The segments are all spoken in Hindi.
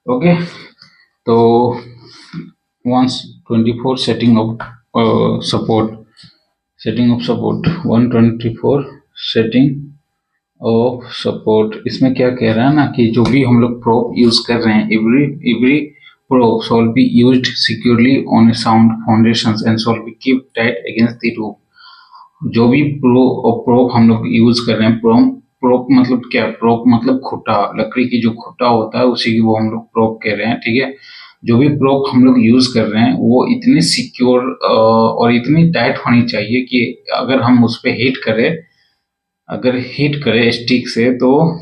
ओके। तो 124 setting of support 124 setting of support. इसमें क्या कह रहा है ना कि जो भी हम लोग प्रोप यूज कर रहे हैं, every prop shall be used securely on A sound foundations and shawl be keep tight against the roof. जो भी प्रोप हम लोग यूज कर रहे हैं, प्रोप मतलब क्या? प्रोप मतलब खुटा, लकड़ी की जो खुटा होता है उसी की वो हम लोग प्रोप कह रहे हैं, ठीक है। जो भी प्रोप हम लोग यूज कर रहे हैं वो इतनी सिक्योर और इतनी टाइट होनी चाहिए कि अगर हम उस पर हिट करें स्टिक से तो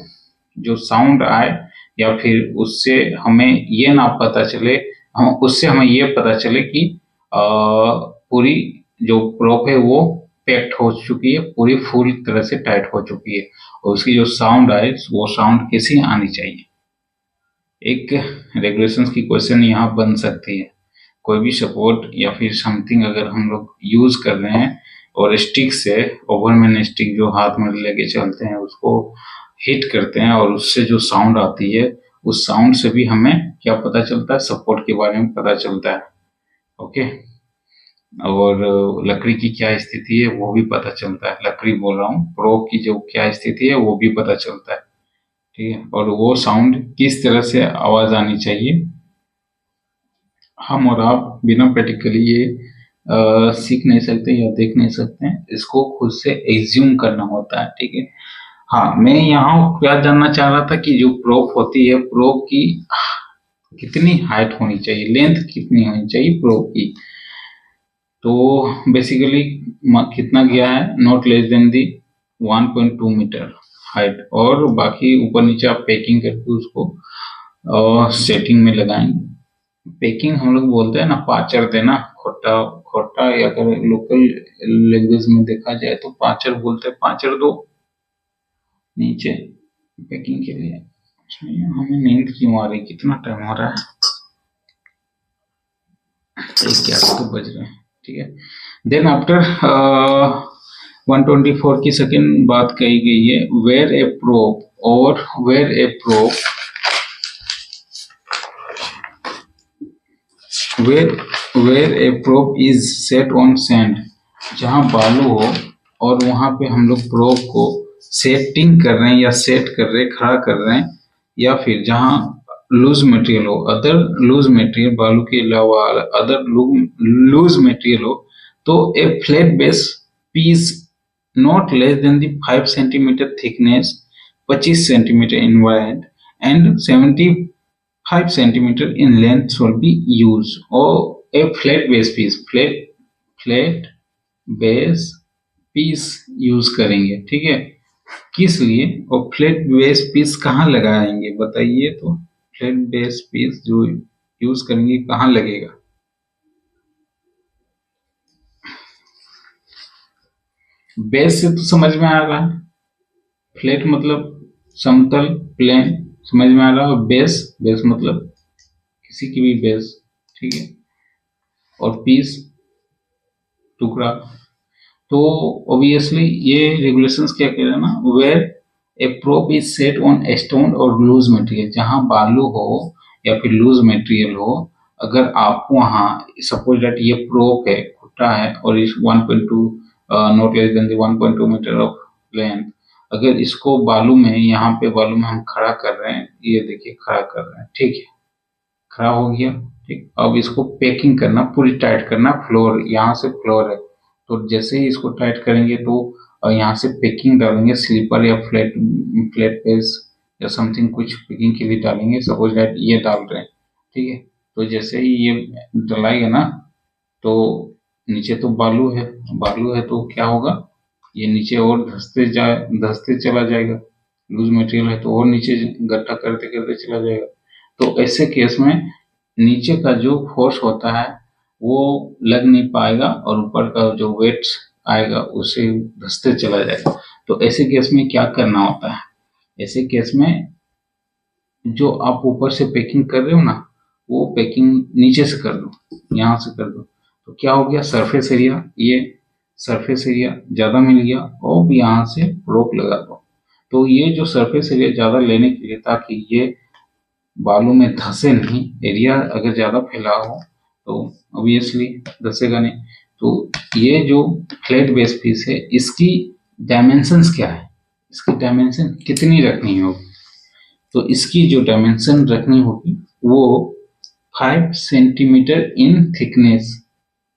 जो साउंड आए, या फिर उससे हमें ये ना पता चले, हमें ये पता चले कि पूरी जो प्रोप है वो पैक्ट हो चुकी है, पूरी फुल तरह से टाइट हो चुकी है, और उसकी जो साउंड आए वो साउंड कैसी आनी चाहिए। एक रेगुलेशंस की क्वेश्चन यहाँ बन सकती है। कोई भी सपोर्ट या फिर समथिंग अगर हम लोग यूज कर रहे हैं और स्टिक से, ओवरमैन स्टिक जो हाथ में लेके चलते हैं उसको हिट करते हैं और उससे जो साउंड आती है, उस साउंड से भी हमें क्या पता चलता है? सपोर्ट के बारे में पता चलता है। ओके। और लकड़ी की क्या स्थिति है वो भी पता चलता है। लकड़ी बोल रहा हूँ, प्रोप की जो क्या स्थिति है वो भी पता चलता है, ठीक है। और वो साउंड किस तरह से आवाज आनी चाहिए, हम और आप बिना प्रैक्टिकली ये सीख नहीं सकते या देख नहीं सकते हैं, इसको खुद से एज्यूम करना होता है, ठीक है। हाँ, मैं यहाँ क्या जानना चाह रहा था कि जो प्रोप होती है, प्रोप की कितनी हाइट होनी चाहिए, लेंथ कितनी होनी चाहिए प्रोप की। तो बेसिकली कितना गया है, not less than the 1.2 metre height, और बाकी ऊपर नीचे आप पैकिंग करके उसको सेटिंग में लगाएंगे। पैकिंग हम लोग बोलते हैं ना, पाचर देना, खोटा खोटा, या अगर लोकल लैंग्वेज में देखा जाए तो पाचर बोलते हैं, पाचर दो नीचे पैकिंग के लिए। हमें नींद क्यों आ रही, कितना टाइम हो रहा है? 11 तो बज रहे हैं, ठीक है। देन आफ्टर 124 की सेकेंड बात कही गई है, वेयर ए प्रोप और where a prop where a prop is set on sand. जहां बालू हो और वहां पे हम लोग प्रोप को सेटिंग कर रहे हैं या सेट कर रहे हैं, खड़ा कर रहे हैं, या फिर जहां लूज मटेरियल हो, अदर लूज मटेरियल, बालू के अलावा अदर लूज मटेरियल हो, तो a flat base piece not less than the 5 centimetre thickness, 25 centimetre in wide and 75 centimeter in length should be used, or a flat base piece, flat base piece use करेंगे, ठीक है। किस लिए? और फ्लैट बेस पीस कहाँ लगाएंगे बताइए? तो फ्लैट बेस पीस जो यूज करेंगे कहाँ लगेगा? बेस से तो समझ में आ रहा है, फ्लैट मतलब समतल, प्लेन, समझ में आ रहा है। बेस, बेस मतलब किसी की भी बेस, ठीक है। और पीस टुकड़ा। तो ऑब्वियसली ये रेगुलेशंस क्या कह रहे हैं ना, where a prop is set on stone और लूज मटेरियल, जहां बालू हो या फिर लूज मटेरियल हो, अगर आप वहां, सपोज दैट ये प्रोप है, खुट्टा है, और इस 1.2 not less than 1.2 metre of length, अगर इसको बालू में, यहाँ पे बालू में हम खड़ा कर रहे हैं, ये देखिए खड़ा कर रहे हैं, ठीक है, खड़ा हो गया, ठीक। अब इसको पैकिंग करना, पूरी टाइट करना, फ्लोर, यहाँ से फ्लोर है, तो जैसे ही इसको टाइट करेंगे तो यहाँ से पैकिंग डालेंगे, स्लीपर या फ्लैट फ्लैट पेज या समथिंग कुछ पैकिंग के लिए डालेंगे, सपोज दैट ये डाल रहे हैं, ठीक है। तो जैसे ही ये डलाएगा ना, तो नीचे तो बालू है तो क्या होगा, ये नीचे और धंसते चला जाएगा, लूज मटेरियल है तो और नीचे गड्ढा करते करते चला जाएगा। तो ऐसे केस में नीचे का जो फोर्स होता है वो लग नहीं पाएगा, और ऊपर का जो वेट आएगा उसे धंसते चला जाएगा। तो ऐसे केस में क्या करना होता है? ऐसे केस में जो आप ऊपर से पैकिंग कर रहे हो ना, वो पैकिंग नीचे से कर दो, यहाँ से कर दो, तो क्या हो गया, सरफेस एरिया, ये सरफेस एरिया ज्यादा मिल गया, और यहाँ से रोक लगा दो। तो ये जो सरफेस एरिया ज्यादा लेने के लिए, ताकि ये बालू में धंसे नहीं, एरिया अगर ज़्यादा फैला हो तो ऑब्वियसली धंसेगा नहीं। तो ये जो फ्लैट बेस पीस है इसकी डायमेंशंस क्या है, इसकी डायमेंशन कितनी रखनी होगी, तो इसकी जो डायमेंशन रखनी होगी वो 5 सेंटीमीटर इन थिकनेस,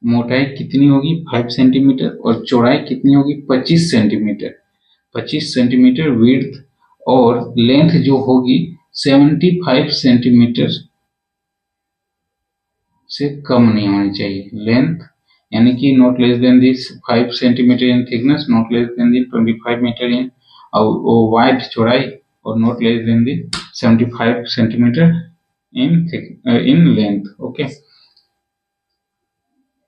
मोटाई कितनी होगी 5 सेंटीमीटर और चौड़ाई कितनी होगी 25 सेंटीमीटर, 25 सेंटीमीटर विड्थ, और लेंथ जो होगी 75 सेंटीमीटर से कम नहीं होनी चाहिए लेंथ, यानी कि not less than this 5 centimetre in thickness, not less than the 25 metre in wide चौड़ाई, और not less than the 75 centimetre in length. Okay,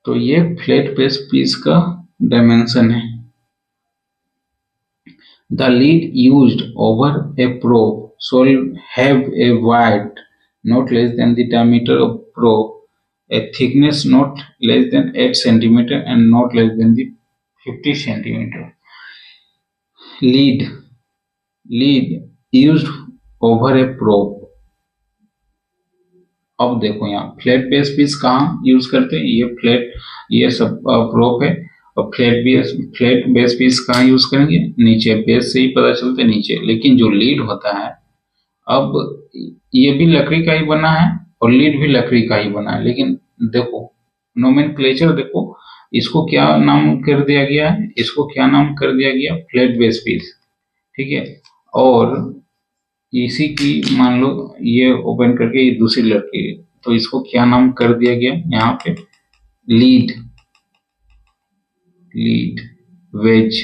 तो ये फ्लैट बेस पीस का डायमेंशन है। The lead used over a probe should have a width not less than the diameter of probe, a thickness not less than 8 centimeter and not less than the 50 centimeter. Lead used over a probe. अब देखो यहाँ फ्लैट बेस पीस कहाँ यूज करते हैं, ये फ्लैट, ये सब प्रोप है, और फ्लैट बेस पीस कहाँ यूज करेंगे, नीचे, बेस से ही पता चलता है नीचे। लेकिन जो लीड होता है, अब ये भी लकड़ी का ही बना है और लीड भी लकड़ी का ही बना है, लेकिन देखो नोमेनक्लेचर देखो, इसको क्या नाम कर दिया गया है, इसको क्या नाम कर दिया गया, फ्लैट बेस पीस, ठीक है। और इसी की मान लो ये ओपन करके ये दूसरी लड़की है, तो इसको क्या नाम कर दिया गया यहाँ पे, लीड वेज।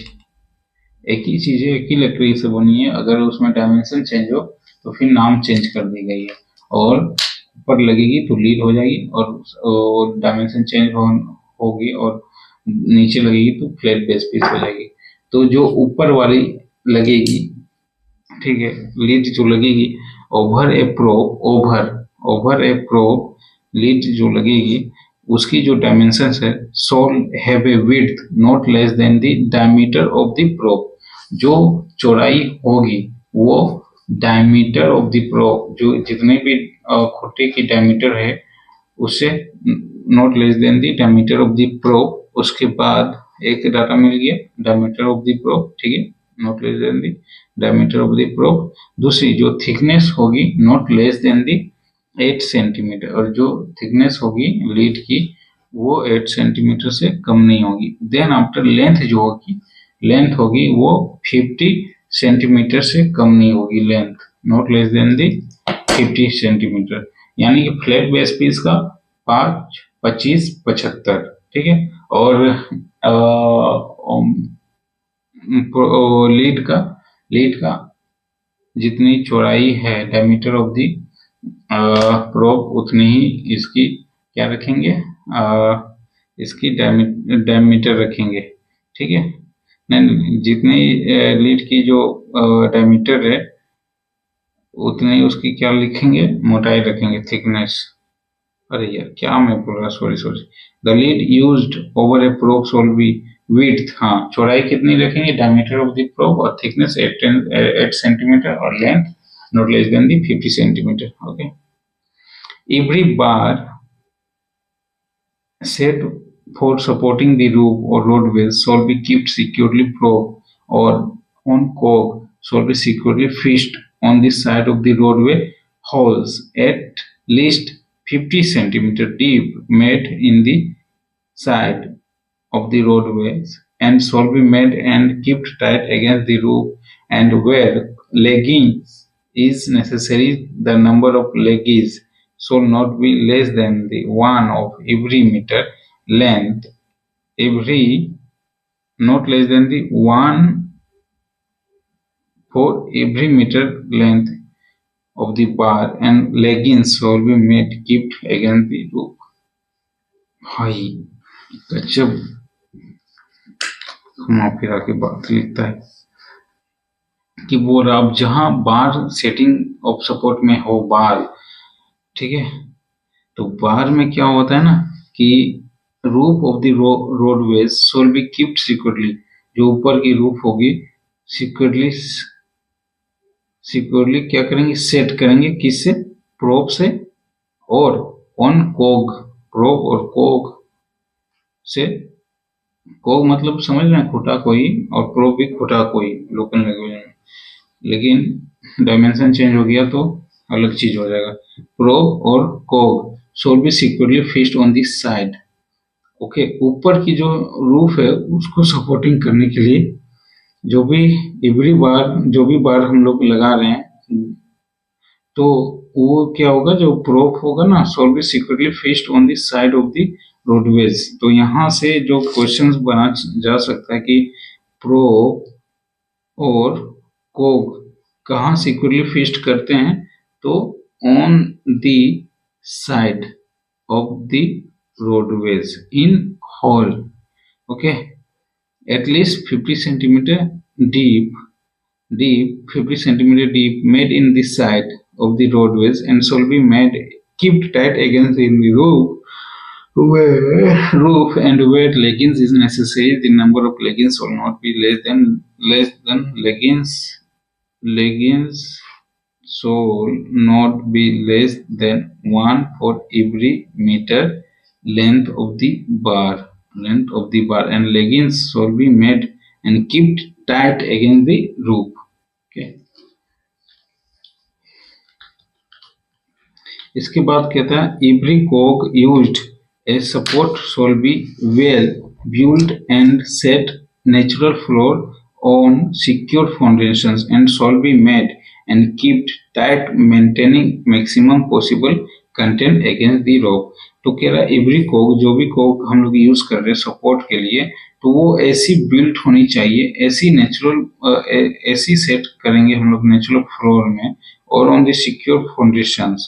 एक ही चीज है, एक ही लकड़ी से बनी है, अगर उसमें डायमेंशन चेंज हो तो फिर नाम चेंज कर दी गई है, और ऊपर लगेगी तो लीड हो जाएगी, और डायमेंशन चेंज होगी, और नीचे लगेगी तो फ्लैट बेस पीस हो जाएगी। तो जो ऊपर वाली लगेगी, ठीक है, लीड जो लगेगी ओवर ए प्रोब लीड जो लगेगी उसकी जो डायमेंशन है, shall have a width not less than the diameter of the prop, जो चौड़ाई होगी वो डायमीटर ऑफ द प्रोब, जो जितने भी खुट्टे की डायमीटर है उससे not less than the diameter of the probe. उसके बाद एक डाटा मिल गया डायमीटर ऑफ द प्रोब, ठीक है, not less than the diameter of the probe. दूसरी जो थिकनेस होगी not less than the 8 centimetre, और जो थिकनेस होगी लीड की वो 8 सेंटीमीटर से कम नहीं होगी। देन आफ्टर लेंथ होगी वो 50 सेंटीमीटर से कम नहीं होगी, length not less than the 50 centimetre, यानी कि फ्लैट बेस पीस का 5, 25, 75, ठीक है। और लीड का जितनी चौड़ाई है डायमीटर ऑफ दी प्रोब उतनी ही इसकी क्या रखेंगे, इसकी डायमीटर रखेंगे, ठीक है। जितनी लीड की जो डायमीटर है उतनी उसकी क्या लिखेंगे, मोटाई रखेंगे, थिकनेस। अरे यार क्या मैं बोल रहा, sorry. The lead used over A probe shawl B width, हाँ चौड़ाई कितनी रखेंगे, डायमीटर ऑफ द प्रोब, और थिकनेस 8 सेंटीमीटर, और length not less than the 50 centimeter. Okay, every bar set for supporting the roof or roadways shall be kept securely propped or on coke shall be securely fixed on the side of the roadway holes at least 50 centimeter deep made in the side of the roadways and shall be made and kept tight against the roof, and where leggings is necessary the number of leggies shall not be less than the one of every meter length, not less than the one for every meter length of the bar, and leggings shall be made kept against the roof। भाई गजब घुमा फिरा के बात लिखता है कि वो अब जहां बार सेटिंग ऑफ सपोर्ट में हो बार, ठीक है, तो बार में क्या होता है ना कि roof of the roadways shall be kept securely, जो ऊपर की रूफ होगी सिक्योरली क्या करेंगे, सेट करेंगे, किससे, प्रोब से और ऑन कोग, प्रोब और कोग से, कोग मतलब समझ रहे हैं खोटा कोई, और प्रोब भी खोटा कोई लोकल लैंग्वेज में, लेकिन डायमेंशन चेंज हो गया तो अलग चीज हो जाएगा। प्रोब और कोग should be securely fixed on the side। Okay, ऊपर की जो रूफ है उसको सपोर्टिंग करने के लिए जो भी जो भी बार हम लोग लगा रहे हैं, तो वो क्या होगा, जो प्रोप होगा ना, should be securely fixed on the side of the roadways। तो यहाँ से जो क्वेश्चंस बना जा सकता है कि प्रोप और कोग कहाँ सिक्योरली फिक्स्ड करते हैं, तो on the side of the roadways in hole, okay, at least 50 centimeter deep 50 centimeter deep, made in the side of the roadways, and shall be made kept tight against the roof and where leggings is necessary. The number of leggings will not be less than leggings should not be less than 1 for every meter length of the bar, and leggings should be made and kept tight against the roof। Okay, इसके बाद कहता है every cog used as support shall be well built and set natural floor on secure foundations and shall be made and kept tight, maintaining maximum possible content against the rock। तो कह रहा है एवरी कोक, जो भी कोक हम लोग यूज कर रहे हैं सपोर्ट के लिए, तो वो ऐसी बिल्ट होनी चाहिए, ऐसी नेचुरल ऐसी सेट करेंगे हम लोग नेचुरल फ्लोर में, और on the secure foundations,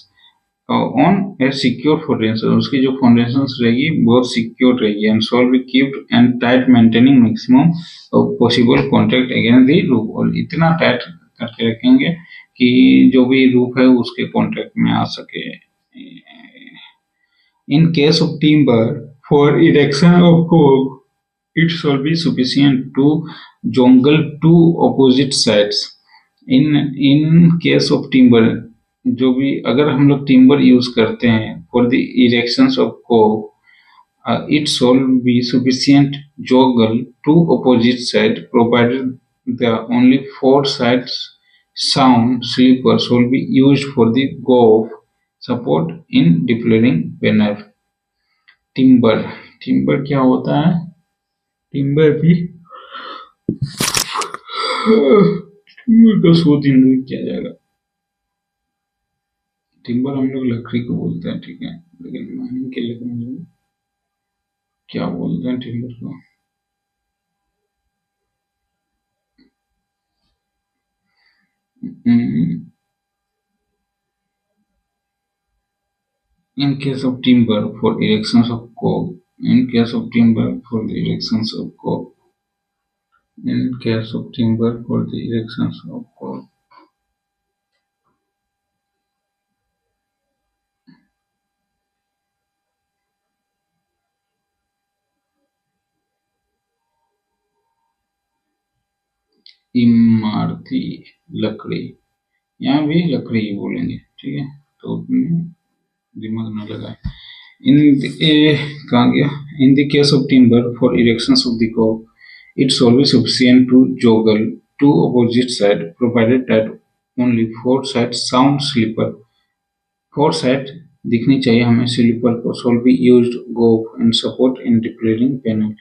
on A secure foundation, उसकी जो फाउंडेशंस रहेगी बहुत सिक्योर रहेगी, and shawl B keeped and tight maintaining maximum possible contact against the roof. और इतना टाइट करके रखेंगे कि जो भी रूफ है उसके कॉन्टैक्ट में आ सके। In case of timber for erection of Coke, it shall be sufficient to jongle two opposite sides। in case of timber, जो भी अगर हम लोग टिम्बर यूज करते हैं for the erections of Coke, it shall be sufficient joggle two opposite sides provided the only four sides sound sleeper shall be used for the golf support in deploying panel। Timber क्या होता है, टिम्बर भी टिम्बर का 100 दिन में किया जाएगा। टिम्बर हम लोग लकड़ी को बोलते हैं, ठीक है, लेकिन माइनिंग के लिए क्या बोलते हैं टिम्बर को। In case of timber for erections of coke, in case of timber for the erections of coke, in case of timber for the erections of coke, इमारती लकड़ी, यहाँ भी लकड़ी ही बोलेंगे, ठीक है, तो दिमाग न लगाए। कहाँ गया, in the case of timber for erections of the Coke, it shall be sufficient to joggle two opposite sides provided that only four sides sound sleeper। Four side दिखनी चाहिए हमें स्लीपर को, shall be used go and support in declaring panel।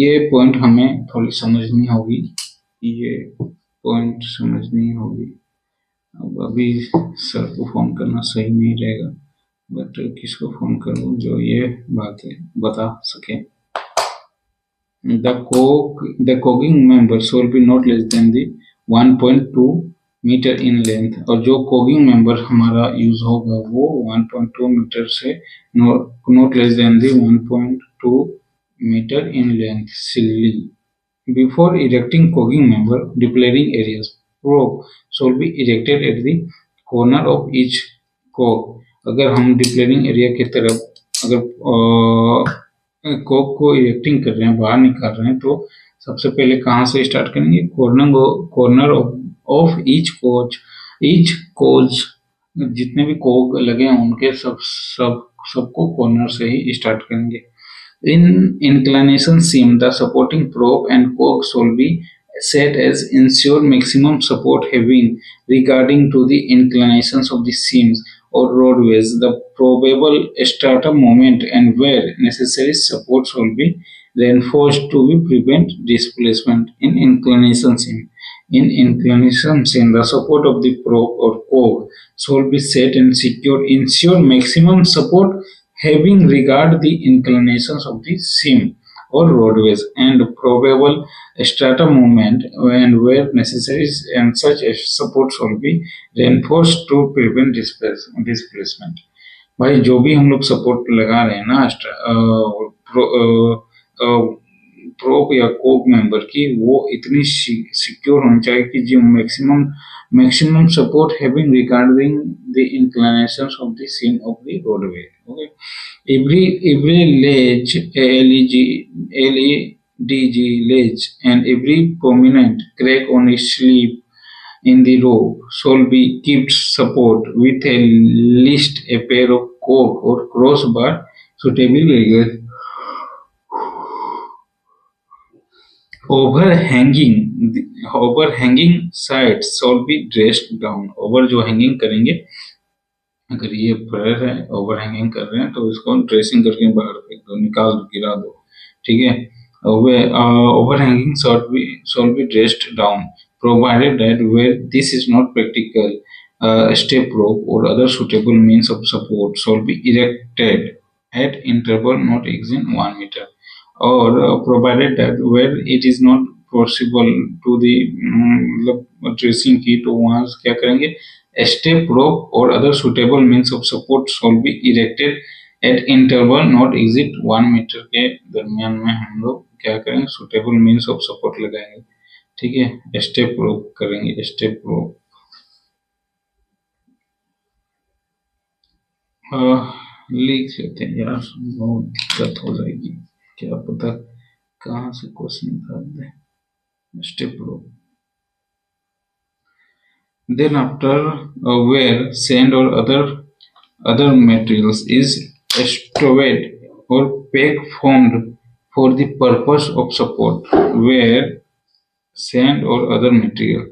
ये पॉइंट हमें थोड़ी समझनी होगी, ये पॉइंट समझनी होगी। अब अभी सर को फोन करना सही नहीं रहेगा, बट किसको फोन करूं जो ये बातें बता सके। The cogging member shall be not less than the 1.2 metre in length, और जो कोगिंग मेंबर हमारा यूज होगा वो 1.2 मीटर से not less than the 1.2 metre in length. सिल्ली before erecting cogging member depillaring areas, prop shall be erected at the corner of each cog. अगर हम डिप्लेयरिंग एरिया की तरफ अगर कोक को इरेक्टिंग कर रहे हैं, बाहर निकाल रहे हैं, तो सबसे पहले कहाँ से स्टार्ट करेंगे, कॉर्नर ऑफ ईच कोच जितने भी कोग लगे हैं उनके सबको कॉर्नर से ही स्टार्ट करेंगे। In inclination seam, the supporting probe and cogs will be set as ensure maximum support having regarding to the inclinations of the seams or roadways, the probable stratum moment and where necessary supports will be reinforced to be prevent displacement in inclination seam. In inclination seam, the support of the probe or cog should be set and secure, ensure maximum support having regard the inclinations of the seam or roadways and probable strata movement and where necessary and such a support should be reinforced to prevent displacement। भाई जो भी हम लोग सपोर्ट लगा रहे हैं ना प्रोप या कोप मेंबर की, वो इतनी सिक्योर होनी चाहिए कि जो maximum support having regarding the inclinations of the seam of the roadway। Okay, every ledge LEDG ledge and every prominent crack on its sleeve in the rope shall be kept support with at least a pair of cork or crossbar suitably overhanging overhanging sides shall be dressed down। Over जो हैंगिंग करेंगे, अगर ये प्रेयर है ओवरहैंगिंग कर रहे हैं तो इसको ड्रेसिंग करके बाहर फेंक दो, निकाल दो, गिरा दो, ठीक है। Overhanging shawl be dressed down provided that where this is not practical, step rope or other suitable means of support shall be erected at interval not exceeding 1 meter, or provided that where it is not possible to the dressing की, तो वहां क्या करेंगे, step rope or other suitable means of support shall be erected at interval not exceed 1 meter के दरमियान में हम लोग क्या करेंगे, suitable means of support लगाएंगे, ठीक है। स्टेप रोप करेंगे, स्टेप रोप लिख लेते हैं यार, बहुत दिक्कत हो जाएगी, क्या पता कहाँ से क्वेश्चन निकाल दे। Step rope then after where sand or other materials is stowed or peg formed for the purpose of support, where sand or other material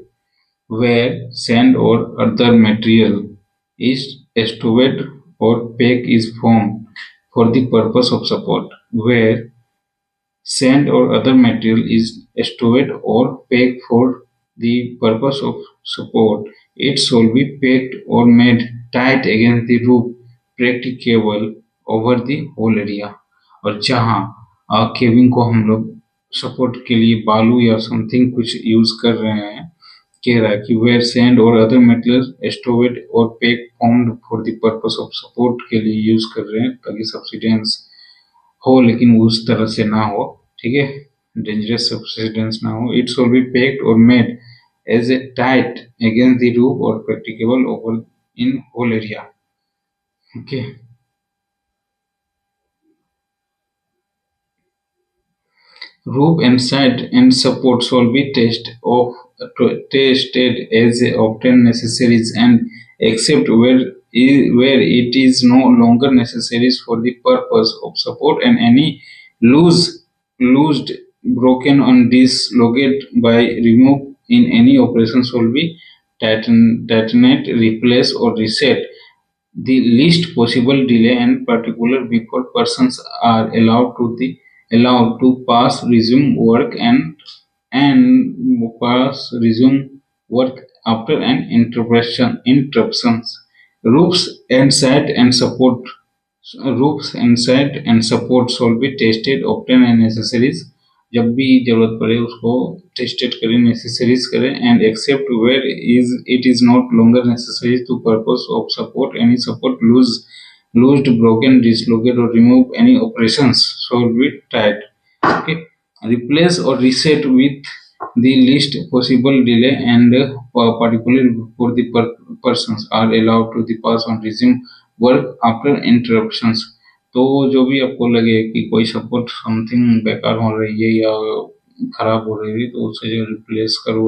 is stowed or peg is formed for the purpose of support, where sand or other material is stowed or pegged for the purpose of support, it shall be pegged or made tight against the roof practicable over the whole area। और जहाँ केविंग को हम लोग सपोर्ट के लिए बालू या समथिंग कुछ यूज कर रहे हैं, कह रहा है कि वेयर सैंड और अदर मटेरियल स्टोर्ड और pack formed for the purpose of support के लिए यूज कर रहे हैं, ताकि सब्सिडेंस हो लेकिन उस तरह से ना हो, ठीक है, डेंजरस सब्सिडेंस ना हो। इट शॉल बी पैक्ड और made as a tight against the roof और practicable over in whole area. Okay, roof and side and support shall be tested as often necessary and except where it is no longer necessary for the purpose of support, and any loosed, broken or dislocated by remove in any operation shall be tightened, replace or reset the least possible delay and particular before persons are allowed to pass resume work and pass resume work after an interruptions। roofs and side and support shall be tested often and necessary, जब भी जरूरत पड़े उसको टेस्टेड करें, नेसेसरीज करें, and except where it is not longer necessary to purpose of support any support loosed, broken, dislocate और remove any operations shall be tight. Okay, replace और reset with the least possible delay and particularly for the persons are allowed to the pass on resume work after interruptions। तो जो भी आपको लगे कि कोई सपोर्ट समथिंग बेकार हो रही है या खराब हो रही थी तो उसे जो रिप्लेस करो,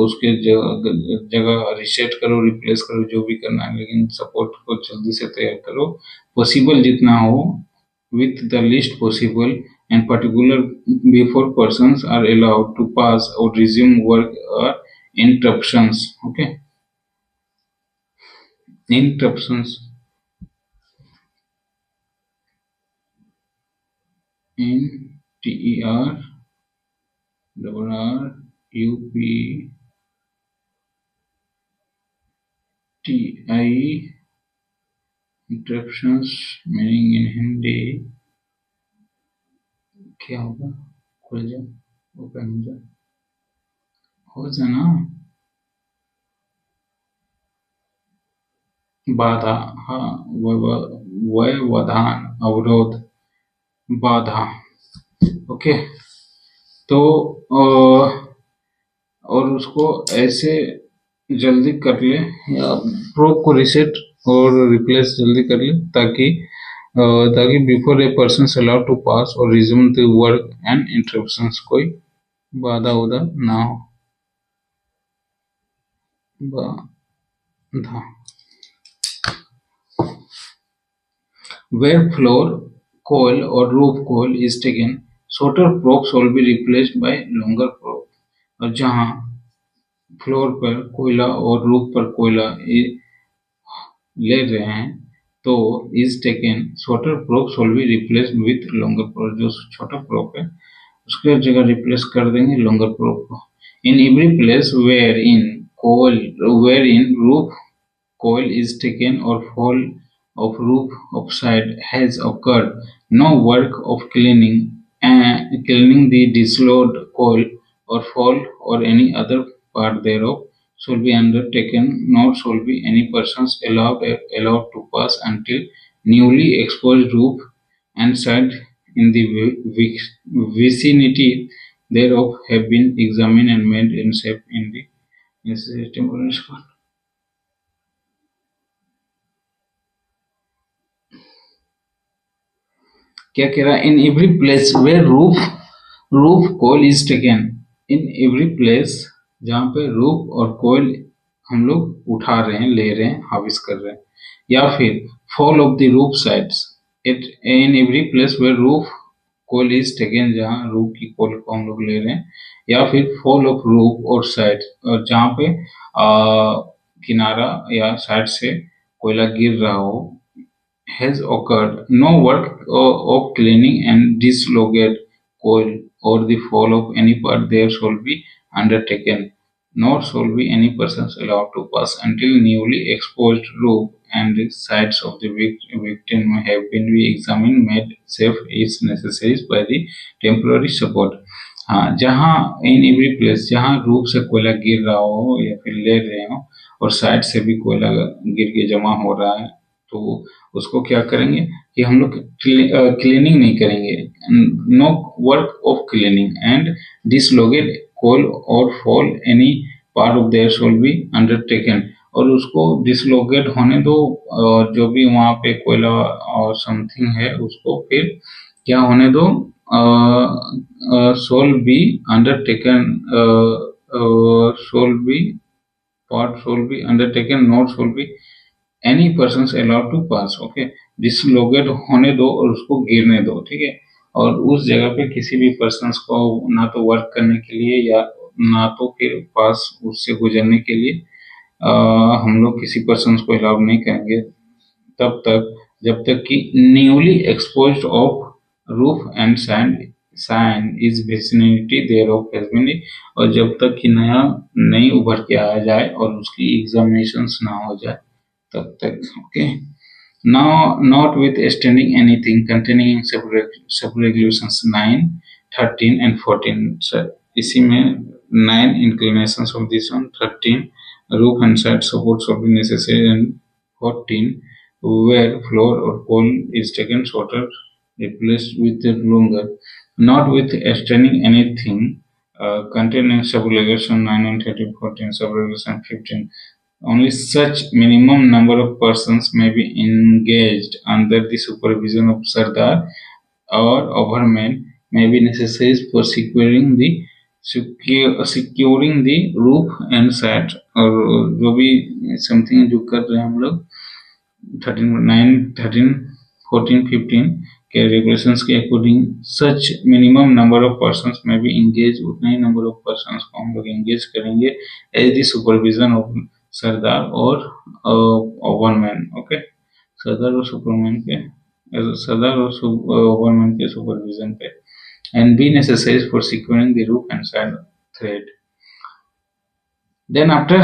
उसके जगह रिसेट करो, रिप्लेस करो, जो भी करना है, लेकिन सपोर्ट को जल्दी से तैयार करो, पॉसिबल जितना हो, with the least possible and particular before persons are allowed to pass or resume work or interruptions. Okay, interruptions, in TERRUPTI, interruptions meaning in Hindi क्या होगा? खुल जाए, ओपन हो जाए ना, बाधा, हाँ, व्यवधान, अवरोध, बाधा। ओके, तो और उसको ऐसे जल्दी कर ले या प्रोब को रिसेट और रिप्लेस जल्दी कर ले ताकि before a person allowed to pass और resume the work and interruptions, कोई बाधा उदा ना हो, बाधा। Where floor coil or roof coil is taken, shorter probes will be replaced by longer probe। और जहाँ फ्लोर पर कोयला और रूफ पर कोयला ले रहे हैं तो is taken shorter probe will be replaced with longer probe. जो छोटा प्रोब है उसके जगह रिप्लेस कर देंगे लॉन्गर प्रोब को। In every place where in roof coil is taken or fall of roof upside has occurred, no work of cleaning the dislodged coil or fall or any other part thereof shall be undertaken, nor shall be any persons allowed to pass until newly exposed roof and side in the vicinity thereof have been examined and made in shape in the necessary temporary spot। क्या कह रहा है? In every place where roof coal is taken, in every place जहां पे रूफ और कोयल हम लोग उठा रहे हैं, ले रहे हैं, हार्वेस्ट कर रहे हैं, या फिर fall of the roof sides, in every place where roof coal is taken, जहां रूफ की कोयल को हम लोग ले रहे हैं, या फिर फॉल ऑफ रूफ और साइड, और जहां पे किनारा या साइड से कोयला गिर रहा हो, has occurred, no work of cleaning and dislodged coil or the fall of any part there shall be undertaken, nor shall be any persons allowed to pass until newly exposed roof and the sides of the victim have been re-examined, made safe is necessary by the temporary support। हाँ, जहाँ इन एवरी प्लेस जहाँ रूफ से कोयला गिर रहा हो या फिर ले रहे हो और साइड से भी कोयला गिर के जमा हो रहा है, तो उसको क्या करेंगे कि हम लोग क्लीनिंग नहीं करेंगे, no work of cleaning and dislocate कोयल और fall any part of there shall be undertaken, और उसको डिसलोकेट होने दो, और जो भी वहां पे कोयला और समथिंग है उसको फिर क्या होने दो, shall be undertaken, shall be part shall be undertaken, not shall be any person allowed to pass. Okay, dislocate होने दो और उसको गिरने दो, ठीक है, और उस जगह पे किसी भी पर्सन को ना तो वर्क करने के लिए या ना तो फिर पास उससे गुजरने के लिए हम लोग किसी पर्सन को अलाउ नहीं करेंगे तब तक जब तक कि newly exposed of roof and sand is vicinity thereof has been, और जब तक कि नया नहीं उभर के आ जाए और उसकी एग्जामिनेशंस ना हो जाए तब तक। Okay, now notwithstanding anything containing in sub-regulations 9, 13 and 14, इसी में 9 inclinations of this one, 13 roof and side supports of the necessary, and 14 where floor or pole is taken shorter replaced with the longer, notwithstanding anything contained in sub-regulation 9 and 13, 14, sub-regulation 15, only such minimum number of persons may be engaged under the supervision of Sardar or overman may be necessary for securing the roof and sat, और जो भी समथिंग जो कर रहे हैं हम लोग 13 के regulations के according such minimum number of persons may be engaged, उतने ही number of persons को हम लोग engage करेंगे as the supervision of सरदार और one man. Okay, सरदार और सुपरमैन के सरदार और one man के supervision पे, and be necessary for securing the roof and side thread. Then after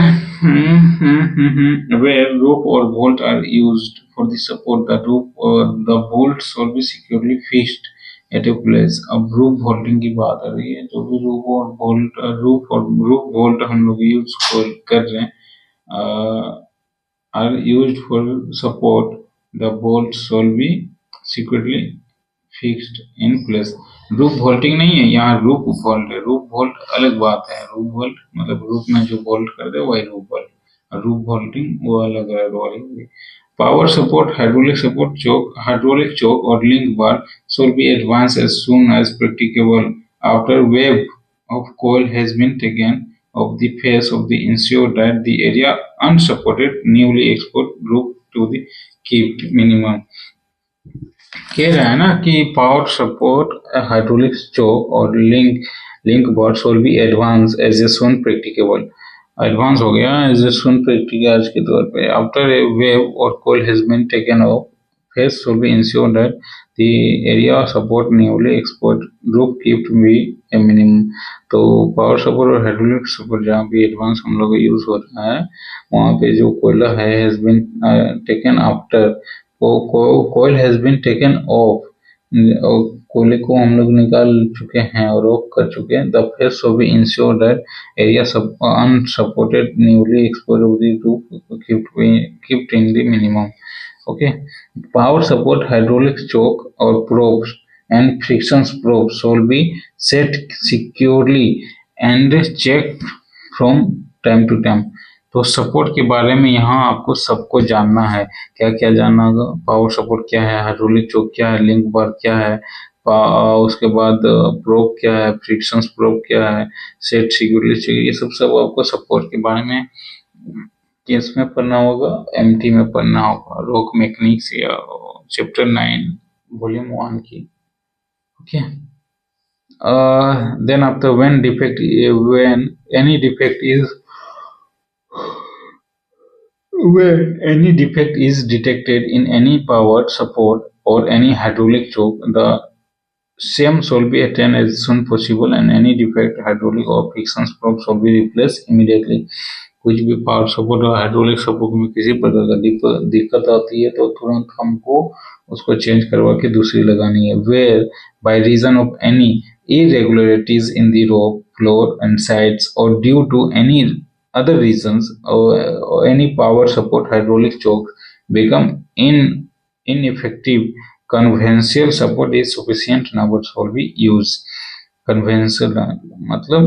where rope or bolt are used for the support the roof or the bolt shall be securely fixed at a place. अब रूफ बोल्टिंग की बात आ रही है, जो भी रूफ और बोल्ट हम लोग यूज कर रहे हैं are used for support the bolt shall be securely fixed in place. Roof bolting नहीं है, यहाँ रूफ वोल्ट है. रूफ वोल्ट अलग बात है. रूफ वोल्ट मतलब रूफ में जो वोल्ट कर दे वही रूफ वोल्ट, और रूफ वोल्टिंग वो अलग है. Power support, hydraulic choke or link bar should be advanced as soon as practicable after wave of coil has been taken of the face of the ensure that the area unsupported newly exposed roof to the kept minimum. कह रहा है ना कि पावर सपोर्ट हाइड्रोलिक चोक और link bar shall be advance as a soon practicable. Advance हो गया एज ए सुन प्रैक्टिकल आज के तौर पे. आफ्टर ए वेव और coal has been taken off face shall be ensure that the area support newly export group keep be a minimum. तो पावर सपोर्ट और हाइड्रोलिक सपोर्ट जहाँ भी एडवांस हम लोग यूज हो रहा है वहाँ पे जो कोयला है has been taken after coal has been taken off, कोयले को हम लोग निकाल चुके हैं और ऑफ कर चुके हैं. The face show be ensure that area unsupported newly exposed to kept in the minimum. Okay, power support hydraulic chock और probes and frictions probes shall be set securely and checked from time to time. तो सपोर्ट के बारे में यहाँ आपको सबको जानना है. क्या क्या जानना होगा? पावर सपोर्ट क्या है, हाइड्रोलिक चोक क्या है, लिंक बार क्या है, उसके बाद प्रोब क्या है, फ्रिक्शंस प्रोब क्या है, सेट सिक्योरली चाहिए, ये सब आपको सपोर्ट के बारे में केस में पढ़ना होगा, एमटी में पढ़ना होगा, रोक मैकेनिक्स या चैप्टर 9 वॉल्यूम 1 की. Okay. Then after when any defect is detected in any power support or any hydraulic choke, the same shall be attained as soon possible and any defect hydraulic or frictions probe shall be replaced immediately. कुछ भी पावर सपोर्ट और हाइड्रोलिक सपोर्ट में किसी प्रकार का दिक्कत आती है तो तुरंत हमको उसको चेंज करवा के दूसरी लगानी है. Whereby reason of any irregularities in the rope, floor and sides or due to any other reasons or any power support hydraulic choke become ineffective, conventional support is sufficient number shall be used. conventional मतलब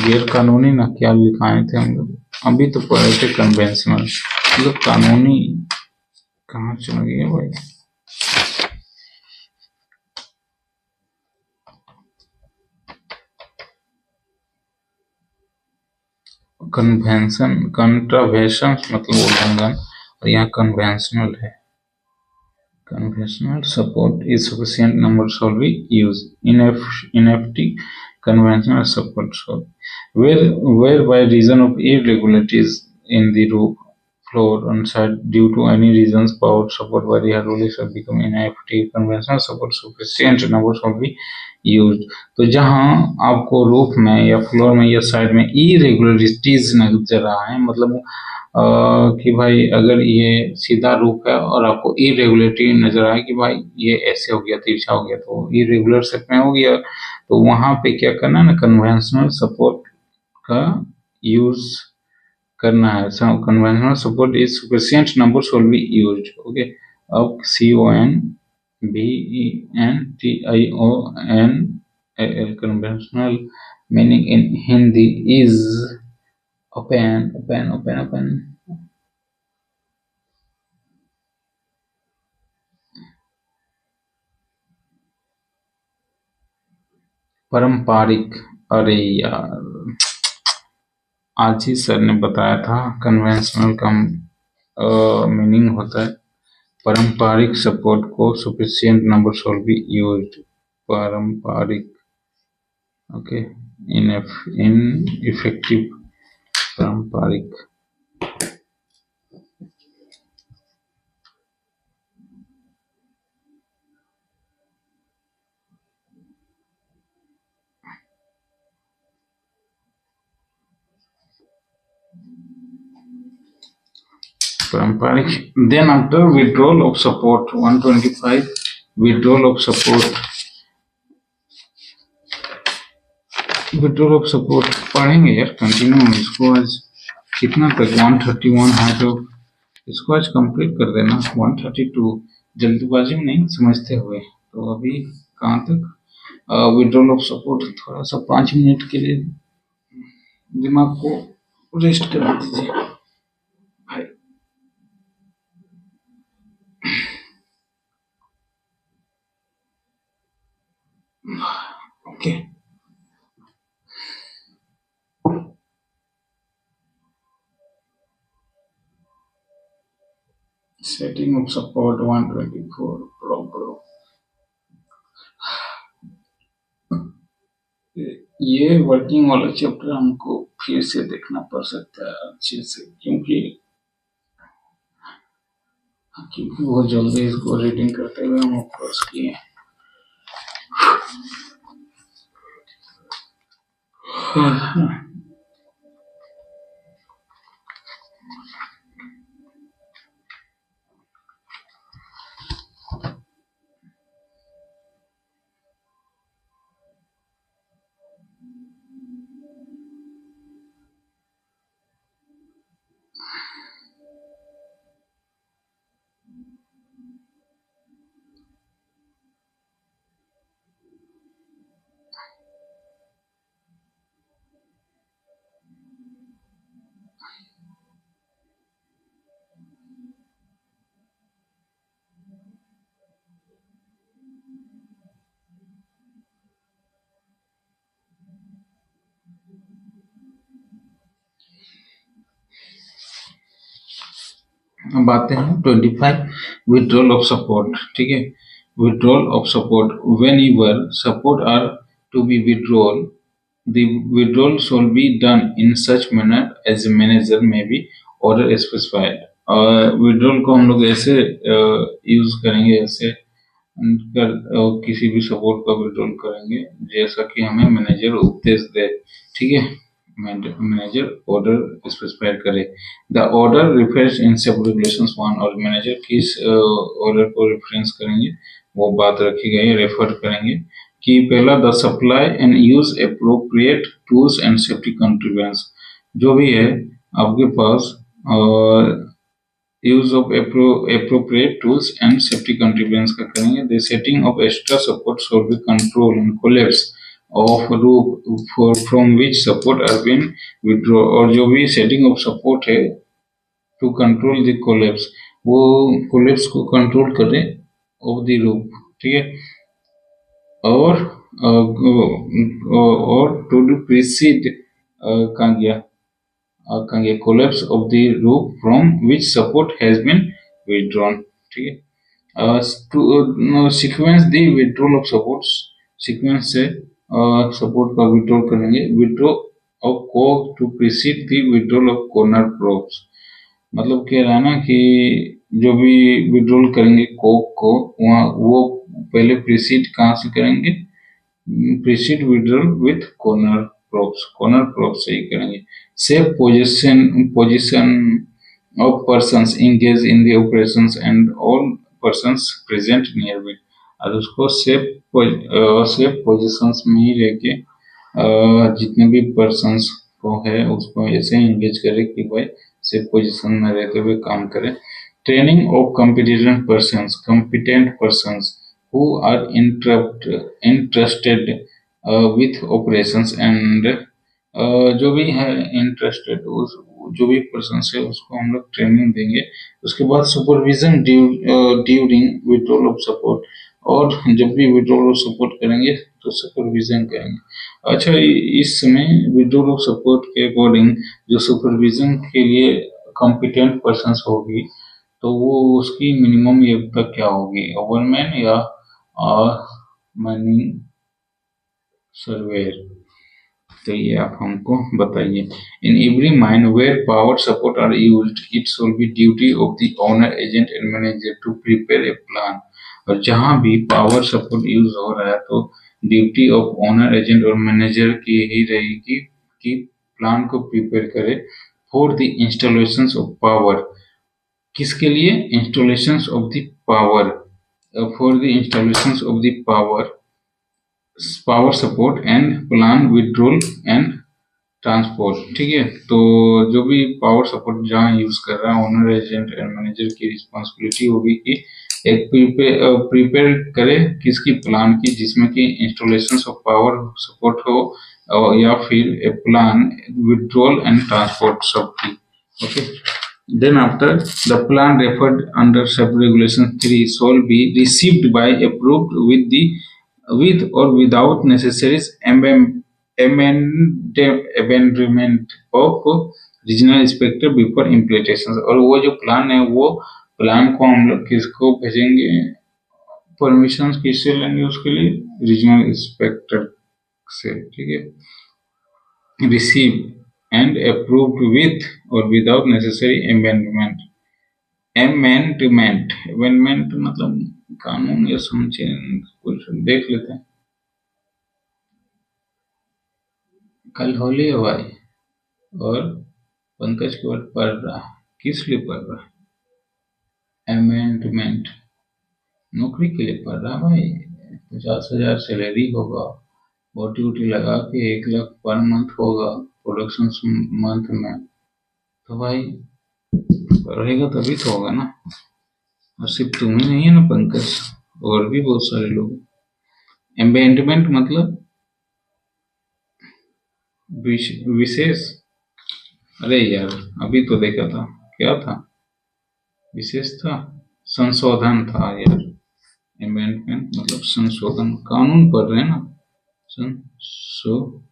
गैर कानूनी ना, क्या लिखाए थे हम लोग अभी तो पढ़े थे. कन्वेंशनल मतलब कानूनी. कहाँ चल गया भाई? कन्वेंशन, कंट्रावेशन मतलब उल्लंघन, और यहाँ कन्वेंशनल है. Conventional support is sufficient number shall be used. Ineffective conventional support shall where by reason of irregularities in the roof, floor and side due to any reasons power support by the hydraulic shall become ineffective, conventional support sufficient number shall be used. तो जहाँ आपको रूफ में या फ्लोर में या साइड में इरेगुलरिटीज नजर आए, मतलब कि भाई अगर ये सीधा रूप है और आपको इरेगुलरिटी नजर आए कि भाई ये ऐसे हो गया, तिरछा हो गया, तो इरेगुलर शेप में हो गया, तो वहां पे क्या करना है ना, कन्वेंशनल सपोर्ट का यूज करना है. Conventional support is sufficient number shawl be used. Okay, अब CONVENTIONAL conventional meaning in Hindi is open पारंपरिक, अरे यार आज ही सर ने बताया था कन्वेंशनल का मीनिंग होता है पारंपरिक सपोर्ट को sufficient number shawl be used, पारंपरिक, ओके, इन इफेक्टिव, पारंपरिक। पारंपरिक। Then after withdrawal of support 125, withdrawal of support, withdrawal of support पढ़ेंगे यार कंटिन्यू इसको। आज कितना तक 131 है तो इसको आज कंप्लीट कर देना। 132 जल्दबाजी में नहीं, समझते हुए। तो अभी कहाँ तक? Withdrawal of support. थोड़ा सा 5 मिनट के लिए दिमाग को रेस्ट कर दीजिए भाई। Okay, setting of support 124 pro. ये वर्किंग वाला चैप्टर हमको फिर से देखना पड़ सकता है अच्छे से, क्योंकि बहुत जल्दी इसको रीडिंग करते हुए हम कोर्स किए। अब आते हैं 25 विड्रॉल ऑफ सपोर्ट। ठीक है, withdrawal of support whenever support are to be withdrawal, the withdrawal shall be done in such manner as a manager may be order specified. Withdrawal को हम लोग ऐसे यूज करेंगे, ऐसे किसी भी सपोर्ट का विड्रॉल करेंगे जैसा कि हमें मैनेजर उपदेश दे। ठीक है, मैनेजर ऑर्डर स्पेसिफाइड करे। द ऑर्डर रिफर्स इन सब रेगुलेशंस 1, और मैनेजर किस ऑर्डर को रेफरेंस करेंगे वो बात रखी गई है, रेफर करेंगे कि पहला the supply and use appropriate tools and safety contributions. जो भी है आपके पास use of appropriate tools and safety contributions का करेंगे। The setting of extra support should be control and collapse of roof from which support are being withdrawn। और जो भी setting of support है to control the collapse, वो collapse को control करे of the roof। ठीक है, और to do precede कहाँ गया collapse of the roof from which support has been withdrawn। ठीक है, to sequence the withdrawal of supports, sequence से सपोर्ट का विड्रॉल करेंगे। Withdraw of cog to precede the withdrawal of corner props. मतलब कह रहा है ना कि जो भी विड्रॉल करेंगे कोक को, वहाँ वो पहले प्रीसीड कहाँ से करेंगे? Preceded withdrawal with corner probes, corner probes से ही करेंगे। Safe position of persons engage in the operations and all persons present near by. और उसको सेफ पोजीशंस में ही रह के जितने भी पर्सन्स को है उसको ऐसे इंगेज करे कि भाई सेफ पोजीशन में रहते हुए काम करे। Training of competent persons who are interested with operations and जो भी है इंटरेस्टेड, जो भी पर्सन है उसको हम लोग ट्रेनिंग देंगे। उसके बाद supervision during withdrawal of support, और जब भी विड्रॉल ऑफ सपोर्ट करेंगे तो सुपरविजन करेंगे। अच्छा, इस समय विड्रॉल ऑफ सपोर्ट के अकॉर्डिंग जो सुपरविजन के लिए कॉम्पिटेंट पर्सन होगी तो वो उसकी मिनिमम योग्यता क्या होगी, ओवरमैन या माइनिंग सर्वेयर। तो ये आप हमको बताइए। In every mine where power support are used it should be duty of the owner agent and manager to prepare a plan. और जहां भी पावर सपोर्ट यूज हो रहा है तो ड्यूटी ऑफ ओनर एजेंट और मैनेजर की ही रहेगी कि प्लान को प्रिपेयर करे for the installation of power. किसके लिए? Installation of the power, for the installation of the power support and plan withdrawal and transport. ठीक है, तो जो भी पावर सपोर्ट जहाँ यूज कर रहा है ओनर एजेंट एंड मैनेजर की रिस्पॉन्सिबिलिटी होगी कि एक प्रिपेयर करे किसकी प्लान की, जिसमें कि इंस्टॉलेशन ऑफ पावर सपोर्ट हो या फिर ए प्लान विड्रॉल एंड ट्रांसपोर्ट सब की। Okay, then after the plan referred under sub regulation 3 shall be received by approved with or without necessary amendment of regional inspector before implementation. और वो जो प्लान है वो प्लान को हम लोग किसको भेजेंगे, परमिशन किससे लेंगे उसके लिए? रीजनल इंस्पेक्टर से। ठीक है, रिसीव एंड अप्रूव्ड विथ और विदाउट नेसेसरी अमेंडमेंट। अमेंडमेंट मतलब कानून या समझे कुछ देख लेते हैं। कल होली है भाई और पंकज केवल पढ़ रहा है, किस लिए पढ़ रहा है? अमेंडमेंट, नौकरी के लिए पढ़ रहा भाई। 50,000 सैलरी होगा, ओटी उटी लगा के 1 लाख पर मंथ होगा प्रोडक्शन मंथ में, तो भाई पढ़ेगा तभी तो होगा ना। और सिर्फ तुम ही नहीं है ना पंकज, और भी बहुत सारे लोग। अमेंडमेंट मतलब विशेष, अरे यार अभी तो देखा था, क्या था? विशेष था, संशोधन था यार। अमेंडमेंट मतलब संशोधन, कानून पढ़ रहे हैं ना, संशोधन।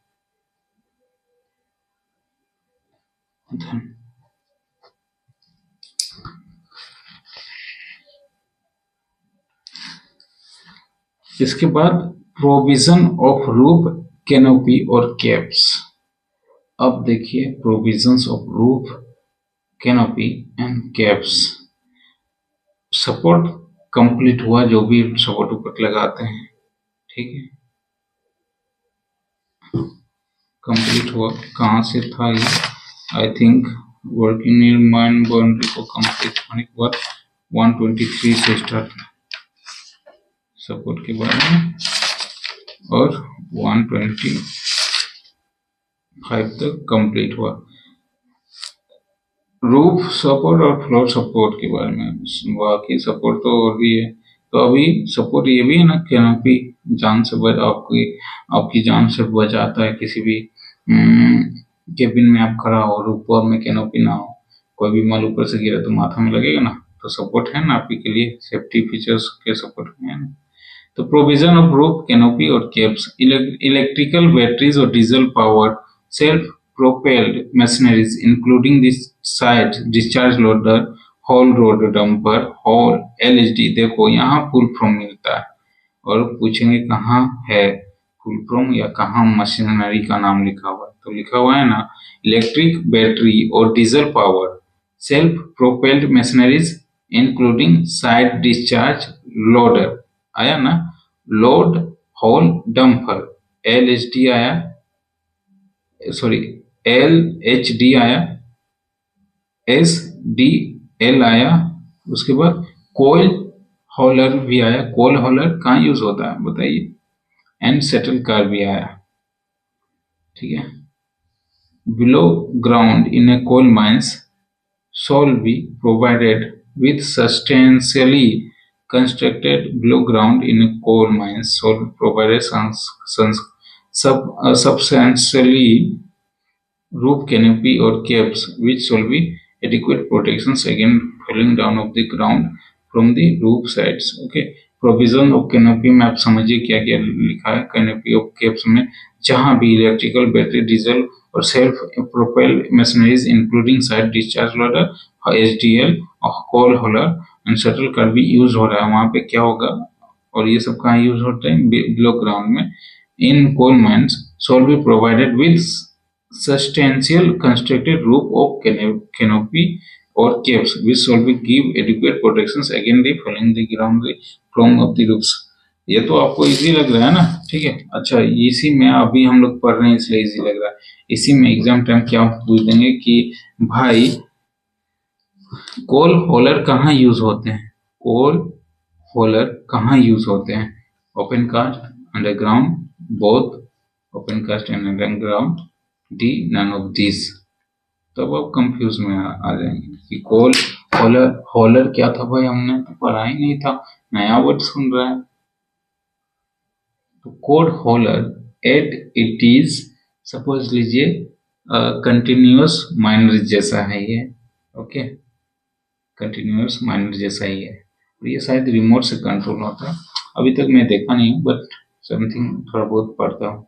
इसके बाद प्रोविजन ऑफ रूफ, कैनोपी और कैप्स। अब देखिए provisions of roof, canopy and caps. Support complete हुआ, जो भी सपोर्ट ऊपर लगाते हैं, ठीक है, कंप्लीट हुआ। कहाँ से था ये? आई थिंक वर्किंग निर्माण बाउंड्री को कंप्लीट होने के बाद 123 से स्टार्ट सपोर्ट के बारे में और 125 तक कंप्लीट हुआ। रूफ सपोर्ट और फ्लोर सपोर्ट के बारे में, बाकी सपोर्ट तो और भी है। तो अभी सपोर्ट ये भी है ना, कैनोपी जान से आपकी जान से बचाता है। किसी भी केबिन में आप खड़ा हो, रूफ में कैनोपी ना हो, कोई भी माल ऊपर से गिरा तो माथा में लगेगा ना, तो सपोर्ट है ना आपके लिए, सेफ्टी फीचर्स के सपोर्ट में है ना। तो प्रोविजन ऑफ रूफ, कैनोपी और केब्स, इलेक्ट्रिकल बैटरीज और diesel power, self propelled machineries including the side discharge loader, haul road dumper, haul LHD। देखो यहाँ फुल फॉर्म मिलता है और पूछेंगे कहाँ है फुल फॉर्म या कहाँ मशीनरी का नाम लिखा हुआ है, तो लिखा हुआ है ना इलेक्ट्रिक बैटरी और diesel power, self propelled machineries including side discharge loader आया ना, लोड हॉल डंपर, LHD आया, सॉरी LHD आया, SDL आया, उसके बाद कोयल हॉलर भी आया। कोयल हॉलर कहाँ यूज होता है बताइए? एंड सेटल कार भी आया, ठीक है। Below ground in a coal mines shall be provided with substantially constructed below ground in a coal mines shall be provided substantially roof canopy or caps which shall be adequate protections against falling down of the ground from the roof sides। okay, provision of canopy में आप समझिए क्या क्या लिखा है। कैनोपी ऑफ केव्स में जहां भी इलेक्ट्रिकल, बैटरी, डीजल और self propelled machineries including side discharge loader, HDL, coal hauler and shuttle car भी यूज हो रहा है, वहां पे क्या होगा। और ये सब कहाँ यूज होते हैं? बिलो ग्राउंड में। In coal mines shall be provided with substantial constructed roof of canopy or caves which shall be give adequate protections against the falling the ground the from of the roofs। ये तो आपको इजी लग रहा है ना? ठीक है। अच्छा, इसी में अभी हम लोग पढ़ रहे हैं इसलिए इजी लग रहा है। इसी में एग्जाम टाइम क्या पूछ देंगे कि भाई कोल होलर कहाँ यूज होते हैं? कोल होलर कहाँ यूज होते हैं? Open cast, underground, both open cast and underground, D none of this. तब आप कंफ्यूज में आ जाएंगे कि कोल होलर, होलर क्या था भाई? हमने तो पढ़ा ही नहीं था, नया वर्ड सुन रहा है। तो coal hauler at it is, suppose लीजिए कंटिन्यूअस माइनर जैसा है ये, ओके, कंटिन्यूअस माइनर जैसा ही है। और ये शायद रिमोट से कंट्रोल होता है, अभी तक मैं देखा नहीं हूँ, बट समथिंग थोड़ा बहुत पढ़ता हूँ।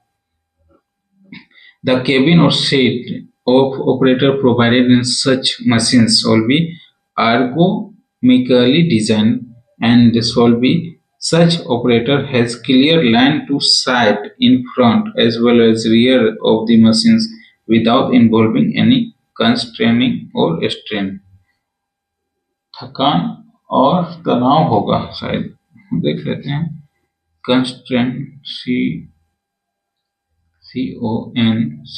The cabin or seat of operator provided in such machines shall be ergonomically designed and shall be such operator has clear line to sight in front as well as rear of the machines without involving any constraining or strain। थकान और तनाव होगा शायद, देख लेते हैं। Constrain, CONSTRAIN,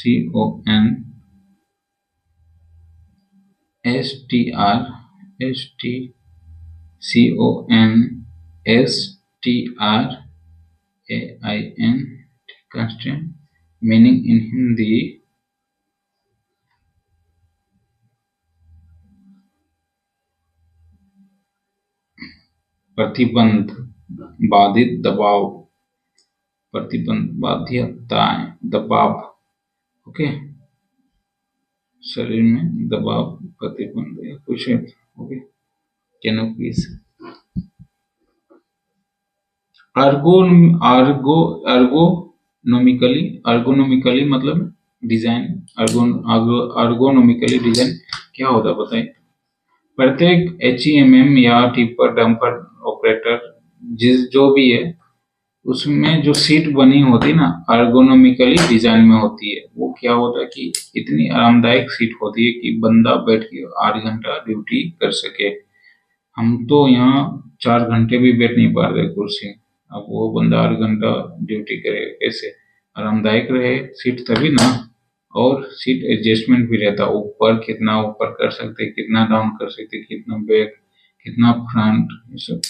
constraint, meaning in Hindi प्रतिबंध, बाधित, दबाव, प्रतिबंध, बाध्यताएं, दबाव, ओके, शरीर में दबाव, प्रतिबंध या कुछ, ओके। कैनोपीज, अर्गोनोमिकली मतलब डिजाइन, अर्गोनोमिकली डिजाइन क्या होता है बताइए? प्रत्येक HEMM या टिपर डंपर ऑपरेटर जो भी है उसमें जो सीट बनी होती है ना, अर्गोनोमिकली डिजाइन में होती है। वो क्या होता है कि इतनी आरामदायक सीट होती है कि बंदा बैठ के 8 घंटा ड्यूटी कर सके। हम तो यहाँ 4 घंटे भी बैठ नहीं पा रहे कुर्सी, अब वो बंदा 8 घंटा ड्यूटी करे कैसे? आरामदायक रहे सीट तभी ना। और सीट एडजस्टमेंट भी रहता, ऊपर कितना ऊपर कर सकते, कितना डाउन कर सकते, कितना बैक, कितना फ्रंट, ये सब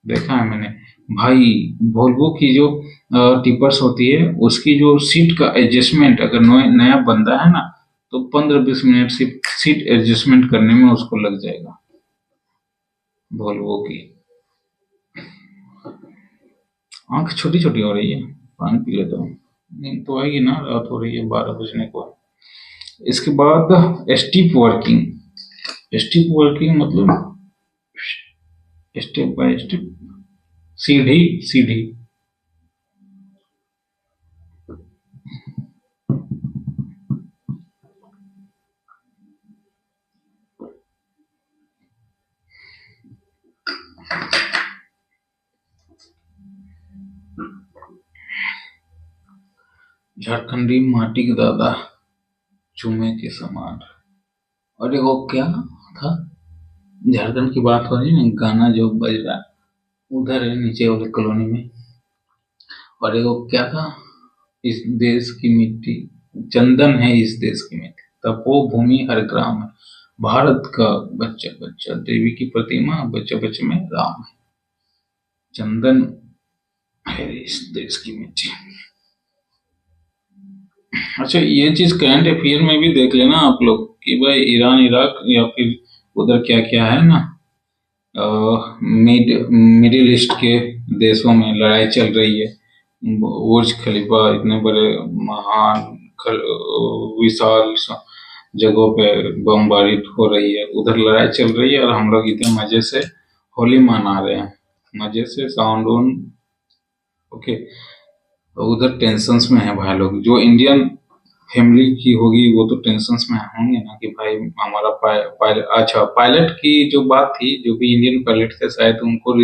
देखा है मैंने भाई। वोल्वो की जो टिपर्स होती है उसकी जो सीट का एडजस्टमेंट, अगर नया बंदा है ना तो 15-20 मिनट सिर्फ सीट एडजस्टमेंट करने में उसको लग जाएगा वोल्वो की। आंख छोटी छोटी हो रही है, पानी पी लेता हूँ, नींद तो आएगी ना, रात हो रही है 12 बजने को। इसके बाद स्टीप वर्किंग। स्टीप वर्किंग मतलब स्टेप बाय स्टेप, सीढ़ी सीढ़ी। झारखंडी माटी के दादा चूमे के समान। और वो क्या था, झारखंड की बात हो रही है, गाना जो बज रहा उधर है नीचे वाले कॉलोनी में। और वो क्या था, इस देश की मिट्टी चंदन है, इस देश की मिट्टी तपोभूमि हर ग्राम है, भारत का बच्चा बच्चा देवी की प्रतिमा, बच्चा बच्चे में राम है, चंदन है इस देश की मिट्टी। अच्छा, ये चीज करंट अफेयर में भी देख लेना आप लोग कि भाई ईरान, इराक या फिर उधर क्या क्या है ना, मिडिल ईस्ट के देशों में लड़ाई चल रही है। बुर्ज खलीफा इतने बड़े महान विशाल जगहों पे बमबारी हो रही है, उधर लड़ाई चल रही है और हम लोग इतने मजे से होली मना रहे हैं। मजे से साउंड ऑन। ओके, तो उधर टेंशन्स में है भाई लोग। जो इंडियन फैमिली की होगी वो तो टेंशन्स में होंगे ना कि भाई हमारा पायलट, अच्छा पायलट की जो बात थी, जो भी इंडियन पायलट थे शायद उनको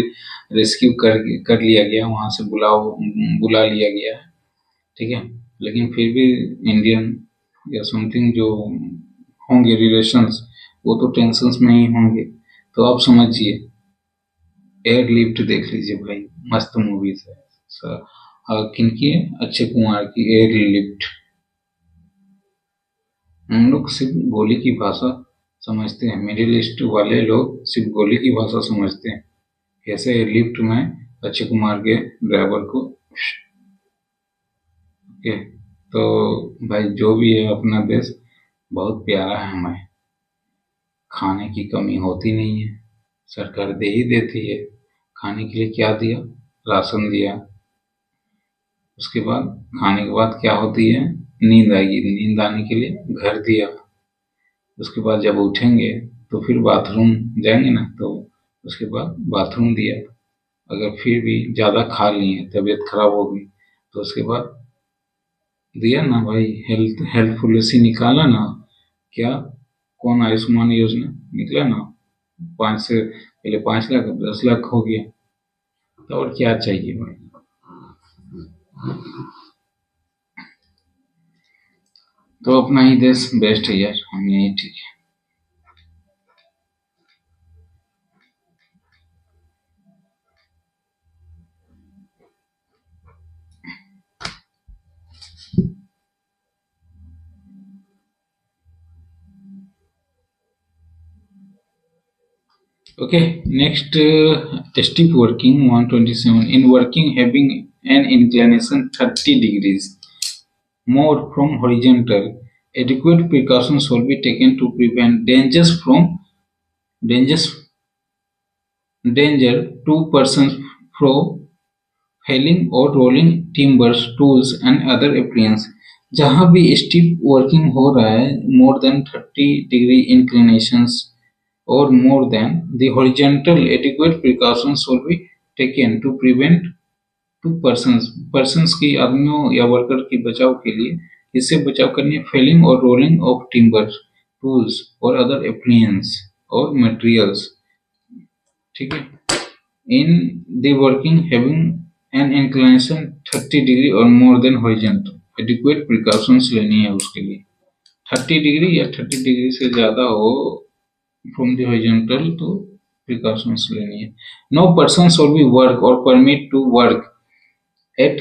रेस्क्यू कर लिया गया, वहां से बुला लिया गया है, ठीक है। लेकिन फिर भी इंडियन या समथिंग जो होंगे रिलेशंस, वो तो टेंशन्स में ही होंगे। तो आप समझिए, एयर लिफ्ट देख लीजिए भाई, मस्त मूवीज है। किनकी है? अक्षय कुमार की एयर लिफ्ट। हम लोग सिर्फ गोली की भाषा समझते हैं, मिडिल ईस्ट वाले लोग सिर्फ गोली की भाषा समझते हैं। कैसे एयर लिफ्ट में अक्षय कुमार के ड्राइवर को। ओके, तो भाई जो भी है, अपना देश बहुत प्यारा है हमें, खाने की कमी होती नहीं है, सरकार दे ही देती है। खाने के लिए क्या दिया? राशन दिया। उसके बाद खाने के बाद क्या होती है? नींद आएगी, नींद आने के लिए घर दिया। उसके बाद जब उठेंगे तो फिर बाथरूम जाएंगे ना, तो उसके बाद बाथरूम दिया। अगर फिर भी ज़्यादा खा लिए, तबीयत खराब हो गई, तो उसके बाद दिया ना भाई, हेल्थ पॉलिसी निकाला ना। क्या? कौन? आयुष्मान योजना निकला ना। 5 से पहले 5 लाख, अब 10 लाख हो गया। तो और क्या चाहिए भाई? तो अपना ही देश बेस्ट है यार, हम यही ठीक है। Okay, next step working 127. In working, having an inclination 30 degrees more from horizontal, adequate precautions will be taken to prevent dangers danger to persons from failing or rolling timbers, tools and other appliances. जहाँ भी स्टिप वर्किंग हो रहा है, more than 30 degree inclinations or more than the horizontal, adequate precautions will be taken to prevent to persons की, आदमियों या वर्कर की बचाव के लिए, इससे बचाव करने फेलिंग और रोलिंग ऑफ टिम्बर, टूल्स और अदर एप्लियंस और मटेरियल्स, ठीक है। In the working having an inclination 30 degree और more than horizontal, adequate precautions लेनी है उसके लिए। 30 डिग्री या 30 डिग्री से ज़्यादा हो फ्रॉम द हॉरिजॉन्टल, तो प्रिकॉशंस लेनी है। No person shall be work or permit to work at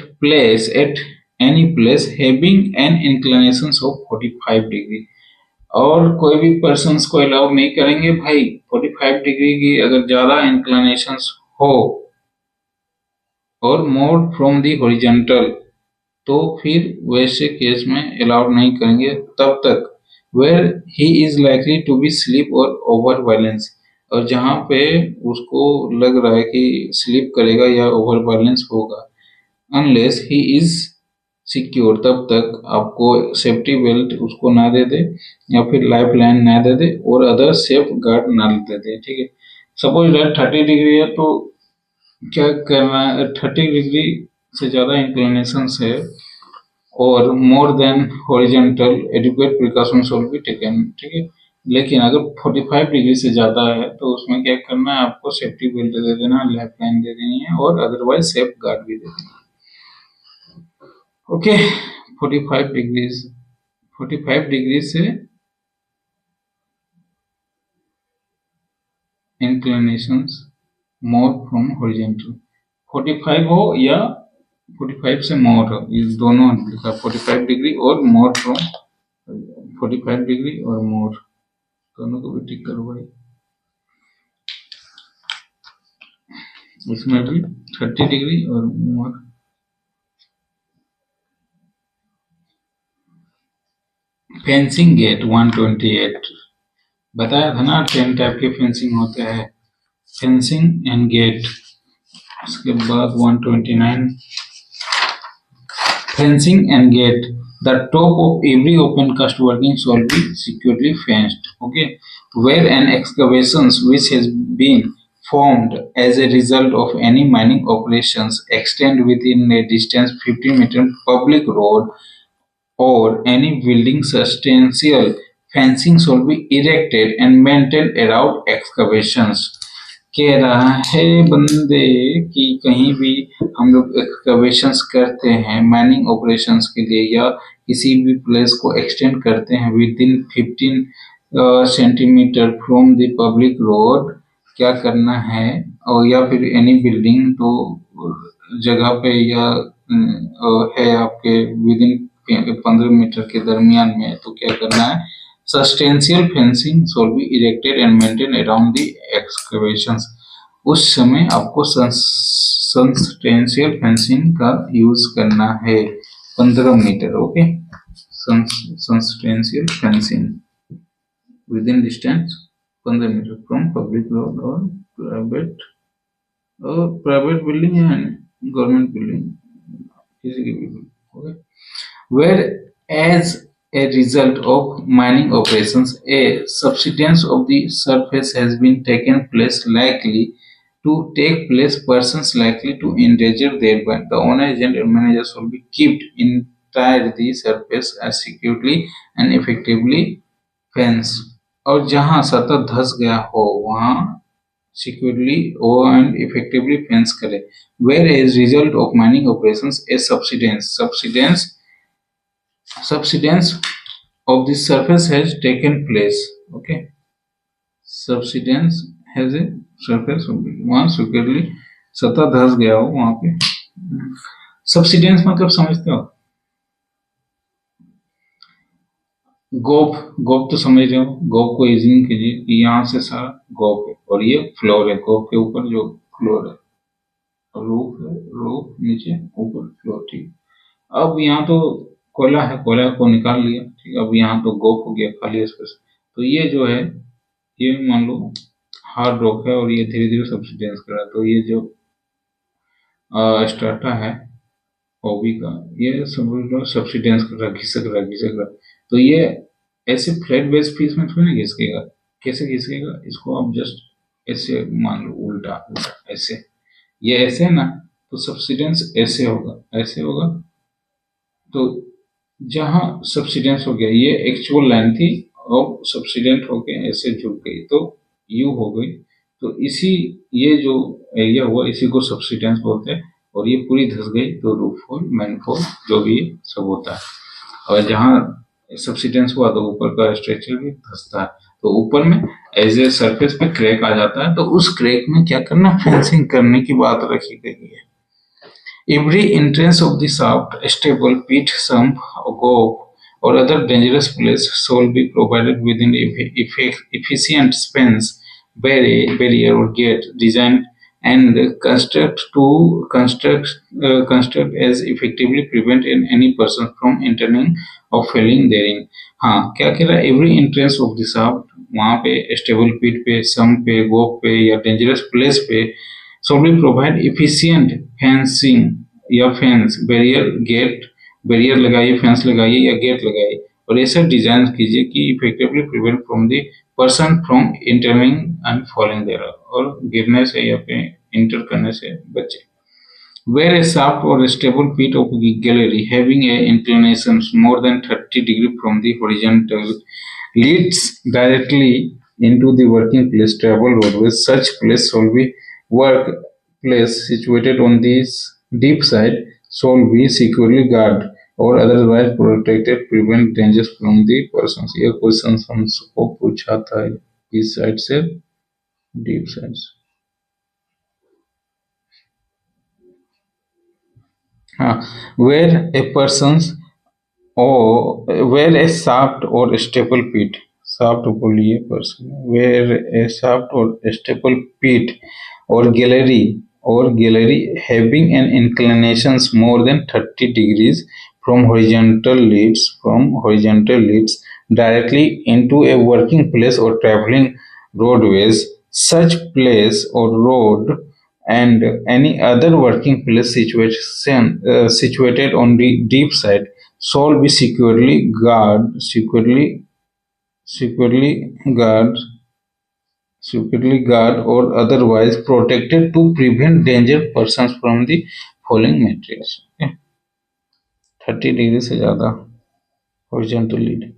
any place having an inclination of 45 degree. और कोई भी पर्सन को अलाउ नहीं करेंगे भाई 45 डिग्री की अगर ज्यादा इंक्लिनेशन हो और मोर फ्रॉम दी हॉरिजॉन्टल, तो फिर वैसे केस में अलाउड नहीं करेंगे तब तक where he is likely to be slip और ओवर बैलेंस, और जहां पे उसको लग रहा है कि स्लीप करेगा या ओवर बैलेंस होगा, अनलेस ही इज सिक्योर, तब तक आपको सेफ्टी बेल्ट उसको ना दे दे या फिर लाइफ लाइन ना दे दे और अदर सेफ गार्ड ना दे दे, ठीक है। सपोज दैट 30 डिग्री है, तो क्या करना है? 30 डिग्री से ज्यादा इंक्लिनेशन है और more than horizontal, adequate precautions will be taken, ठीक है। लेकिन अगर 45 डिग्री से ज्यादा है तो उसमें क्या करना है? आपको सेफ्टी बेल्ट दे देना, लाइफ लाइन दे देनी है और अदरवाइज सेफ गार्ड भी दे देना। ओके, 45 डिग्रीज, 45 डिग्री से इंक्लिनेशंस मोर फ्रॉम हॉरिजॉन्टल, 45 हो या 45 से मोर हो, ये दोनों लिखा, 45 डिग्री और मोर फ्रॉम, 45 डिग्री और मोर, दोनों को भी टिक करो भाई। इसमें भी 30 डिग्री और मोर। फेंसिंग गेट 128, बताया था ना 10 टाइप के फेंसिंग होते हैं, फेंसिंग एंड गेट। उसके बाद 129, fencing and gate. The top of every open cast working shall be securely fenced. Okay, where an excavation which has been formed as a result of any mining operations extend within a distance 50 meter public road or any building. Substantial fencing should be erected and maintained around excavations. कह रहा है बंदे कि कहीं भी हम लोग एक्सकवेशंस करते हैं माइनिंग ऑपरेशंस के लिए या किसी भी प्लेस को एक्सटेंड करते हैं with in 15 centimetre from the public road, क्या करना है, और या फिर एनी बिल्डिंग तो जगह पे या है आपके विद इन 15 मीटर के दरमियान में, तो क्या करना है, substantial fencing shall be erected and maintain around the excavations. उस समय आपको सस्टेंशियल फेंसिंग का यूज करना है 15 metre, okay. Substantial fencing with in distance 15 metre from public road और प्राइवेट बिल्डिंग या गवर्नमेंट बिल्डिंग, किसी की भी, okay. Whereas a result of mining operations, a subsidence of the surface has been taken place likely to take place, persons likely to endanger thereby. The owner, agent, and manager shall be kept entire the surface as securely and effectively fenced. और जहाँ सतह धस गया हो वहाँ securely and effectively fence करे. Whereas result of mining operations, a subsidence of the surface has taken place, okay. Subsidence has a surface, वहाँ securely सतह धस गया हो वहाँ पे। Subsidence मतलब समझते हो, गोप तो समझ रहे हो, गोप को इमेजिन कीजिए कि यहाँ से सारा गोप है और ये फ्लोर है, गोप के ऊपर जो फ्लोर है, रूफ है, रूफ नीचे ऊपर फ्लोर, ठीक। अब यहाँ तो कोयला है, कोयला को निकाल लिया, ठीक। अब यहाँ तो गोप हो गया खाली स्पेस, तो ये जो है ये मान लो हार्ड रॉक है और ये धीरे धीरे सब्सिडेंस कर रहा है, तो ये जो स्ट्राटा है ओबी का, ये सब सब्सिडेंस कर रहा है, घिसक रहा है, तो ये ऐसे फ्लैट बेस पीस में थोड़ी ना घिसकेगा। कैसे घिसकेगा, इसको आप जस्ट ऐसे मान लो, उल्टा ऐसे, ये ऐसे है ना, तो सब्सिडेंस ऐसे होगा, तो जहां सब्सिडेंस हो गया, ये एक्चुअल लाइन थी और सब्सिडेंट होके ऐसे झुक गई तो यू हो गई, तो इसी ये जो एरिया हुआ इसी को सब्सिडेंस बोलते हैं, और ये पूरी धस गई तो रूफ फॉल, मैन फॉल जो भी सब होता है। और जहां सब्सिडेंस हुआ तो ऊपर का स्ट्रक्चर भी धसता है, तो ऊपर में एज ए सरफेस पे क्रैक आ जाता है, तो उस क्रैक में क्या करना, फेंसिंग करने की बात रखी गई है। Every entrance of the shaft, stable, pit, sump, gope, or other dangerous place shall be provided within efficient fence, barrier or gate designed and construct as effectively prevent any person from entering or falling therein. हाँ, क्या कह रहा है, every entrance of the shaft, वहां पे स्टेबल पिट पे, सम पे, गोप पे या डेंजरस प्लेस पे shall be provide efficient fencing या फेंस, बैरियर लगाइए, फेंस लगाइए या गेट लगाइए, और ऐसा डिजाइन कीजिए कि effectively prevent from the person from entering and falling there, और गिरने से या फिर इंटर करने से बचे। Where a shaft or a stable pit of a gallery having a inclination more than 30 degree from the horizontal leads directly into the working place travel roadways, such place shall be workplace situated on this deep side shall be securely guarded or otherwise protected, prevent dangers from the persons। यह क्वेश्चन हमको पूछा था इस साइड से डीप साइड से। हाँ, where a person's or where a shaft or stable pit, shaft बोलिए person, where a shaft or stable pit or gallery having an inclinations more than 30 degrees from horizontal leads directly into a working place or traveling roadways, such place or road and any other working place situated on the deep side shall be securely guard securely guard or otherwise protected to prevent danger persons from the falling materials. Okay? 30 degree से ज़्यादा horizontal lead.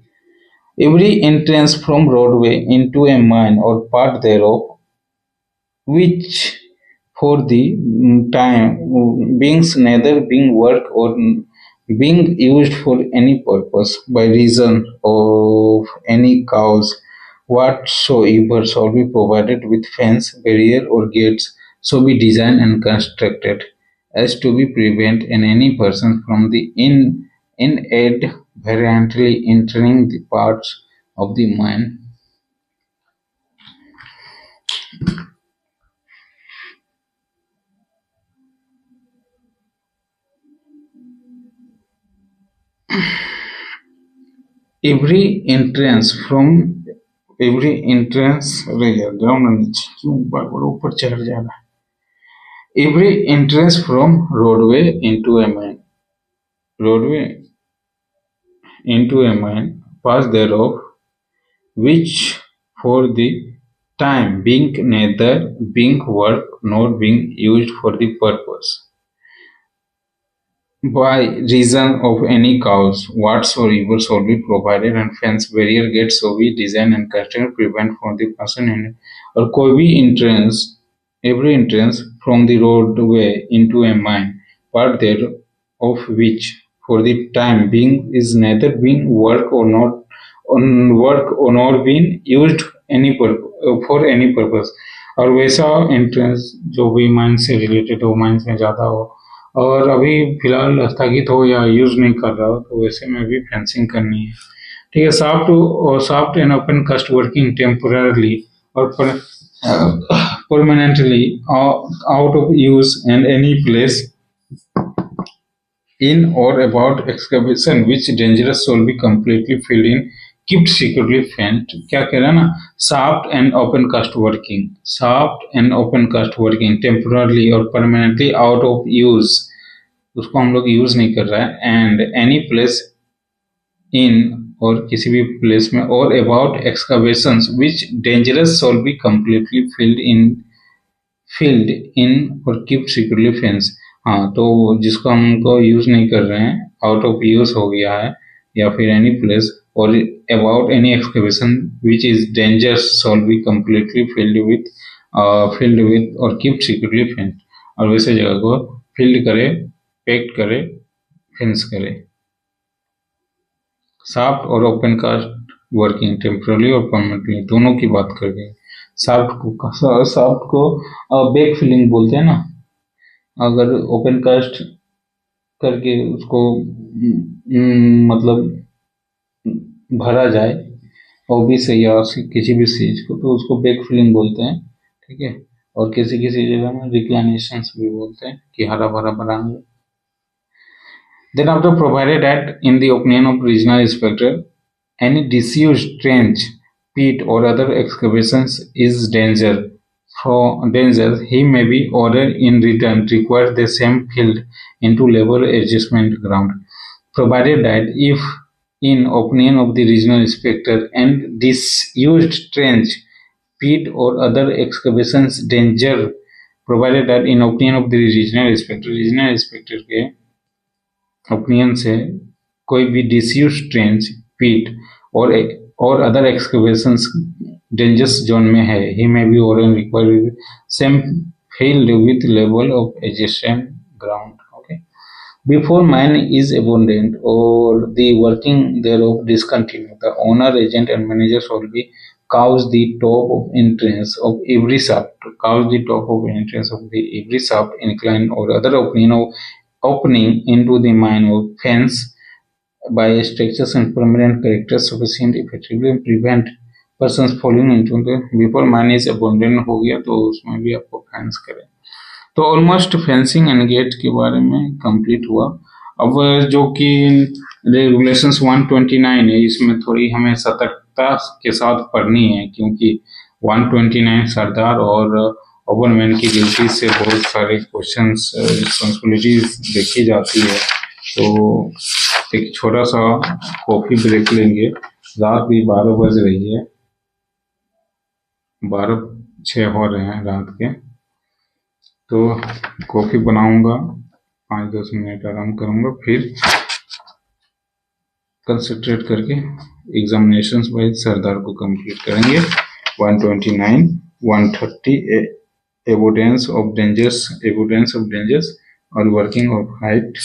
Every entrance from roadway into a mine or part thereof, which for the time beings neither being work or being used for any purpose by reason of any cause whatsoever shall be provided with fence, barrier or gates so be designed and constructed as to be prevent in any person from the inadvertently entering the parts of the mine. every entrance रह गया ग्राउंड नीचे क्यों बार बार ऊपर चढ़ जा रहा है every entrance from roadway into a mine pass thereof which for the time being neither being work nor being used for the purpose by reason of any cause whatsoever shall be provided and fence barrier gates so be designed and constructed prevent from the person in और कोई भी entrance every entrance from the roadway into a mine part there of which for the time being is neither being work or not on work or nor being used for any purpose और वैसा entrance जो भी mine से related हो mine से ज़्यादा हो और अभी फिलहाल स्थगित हो या यूज नहीं कर रहा हो तो वैसे में भी फेंसिंग करनी है ठीक है soft and open cast working temporarily और permanently out of use and any place in or about excavation which dangerous shall be completely filled in kept securely fenced क्या कह रहा है ना soft and open cast working temporarily और permanently out of use उसको हम लोग यूज नहीं कर रहा है एंड एनी प्लेस इन और किसी भी प्लेस में और about excavations which dangerous shawl be completely filled in और कीप सिक्योरली फेंस हाँ तो जिसको हमको यूज नहीं कर रहे हैं आउट ऑफ यूज हो गया है या फिर एनी प्लेस और about any excavation which is dangerous shawl be completely filled with और कीप सिक्योरली फेंस और वैसे जगह को फिल्ड करे पैक्ट करे फेंस करे सॉफ्ट और ओपन कास्ट वर्किंग टेम्पररी और परमानेंटली दोनों की बात कर गए सॉफ्ट को बैक फिलिंग बोलते हैं ना अगर ओपन कास्ट करके उसको मतलब भरा जाए ऑब्वियस या किसी भी चीज को तो उसको बैक फिलिंग बोलते हैं ठीक है और किसी जगह में रिक्लाइनेशन भी बोलते हैं कि हरा भरा बनाना Then after provided that in the opinion of regional inspector, any disused trench, pit or other excavations is danger, he may be ordered in return require the same field into level adjustment ground. Provided that if in opinion of the regional inspector and disused trench, pit or other excavations danger, provided that in opinion of the regional inspector के ओपिनियन से कोई भी डिसयूज ट्रेंच पीट और अदर एक्सकवेशंस डेंजरस जोन में है ही मे बी और required same field with level of adjacent ground okay before mine is abandoned or the working thereof discontinued the owner agent and manager shall be cause the top of entrance of every shaft incline or other opening into the mine or fence by structures and permanent characters sufficient effectively prevent persons falling into the before mine is abandoned हो गया तो उसमें भी आपको फेंस करें तो ऑलमोस्ट फेंसिंग एंड गेट के बारे में कंप्लीट हुआ अब जो कि रेगुलेशंस 129 है इसमें थोड़ी हमें सतर्कता के साथ पढ़नी है क्योंकि 129 सरदार और ओवरमैन की ड्यूटी से बहुत सारे क्वेश्चंस रिस्पॉन्सिबिलिटीज देखी जाती है तो एक छोटा सा कॉफी ब्रेक लेंगे रात भी 12 बज रही है 12:06 हो रहे हैं रात के। तो कॉफ़ी बनाऊंगा, 5-10 मिनट आराम करूंगा, फिर कंसंट्रेट करके एग्जामिनेशंस वाइज सरदार को कंप्लीट करेंगे। 129, 130 एविडेंस ऑफ डेंजर्स और working of height.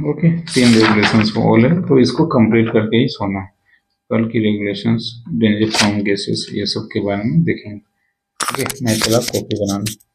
Okay, 3 regulations all है, तो इसको कंप्लीट करके ही सोना है। कल की रेगुलेशंस, डेंजर फ्रॉम गैसेस, ये सब के बारे में देखेंगे। ओके, मैं चला कॉपी बनाने।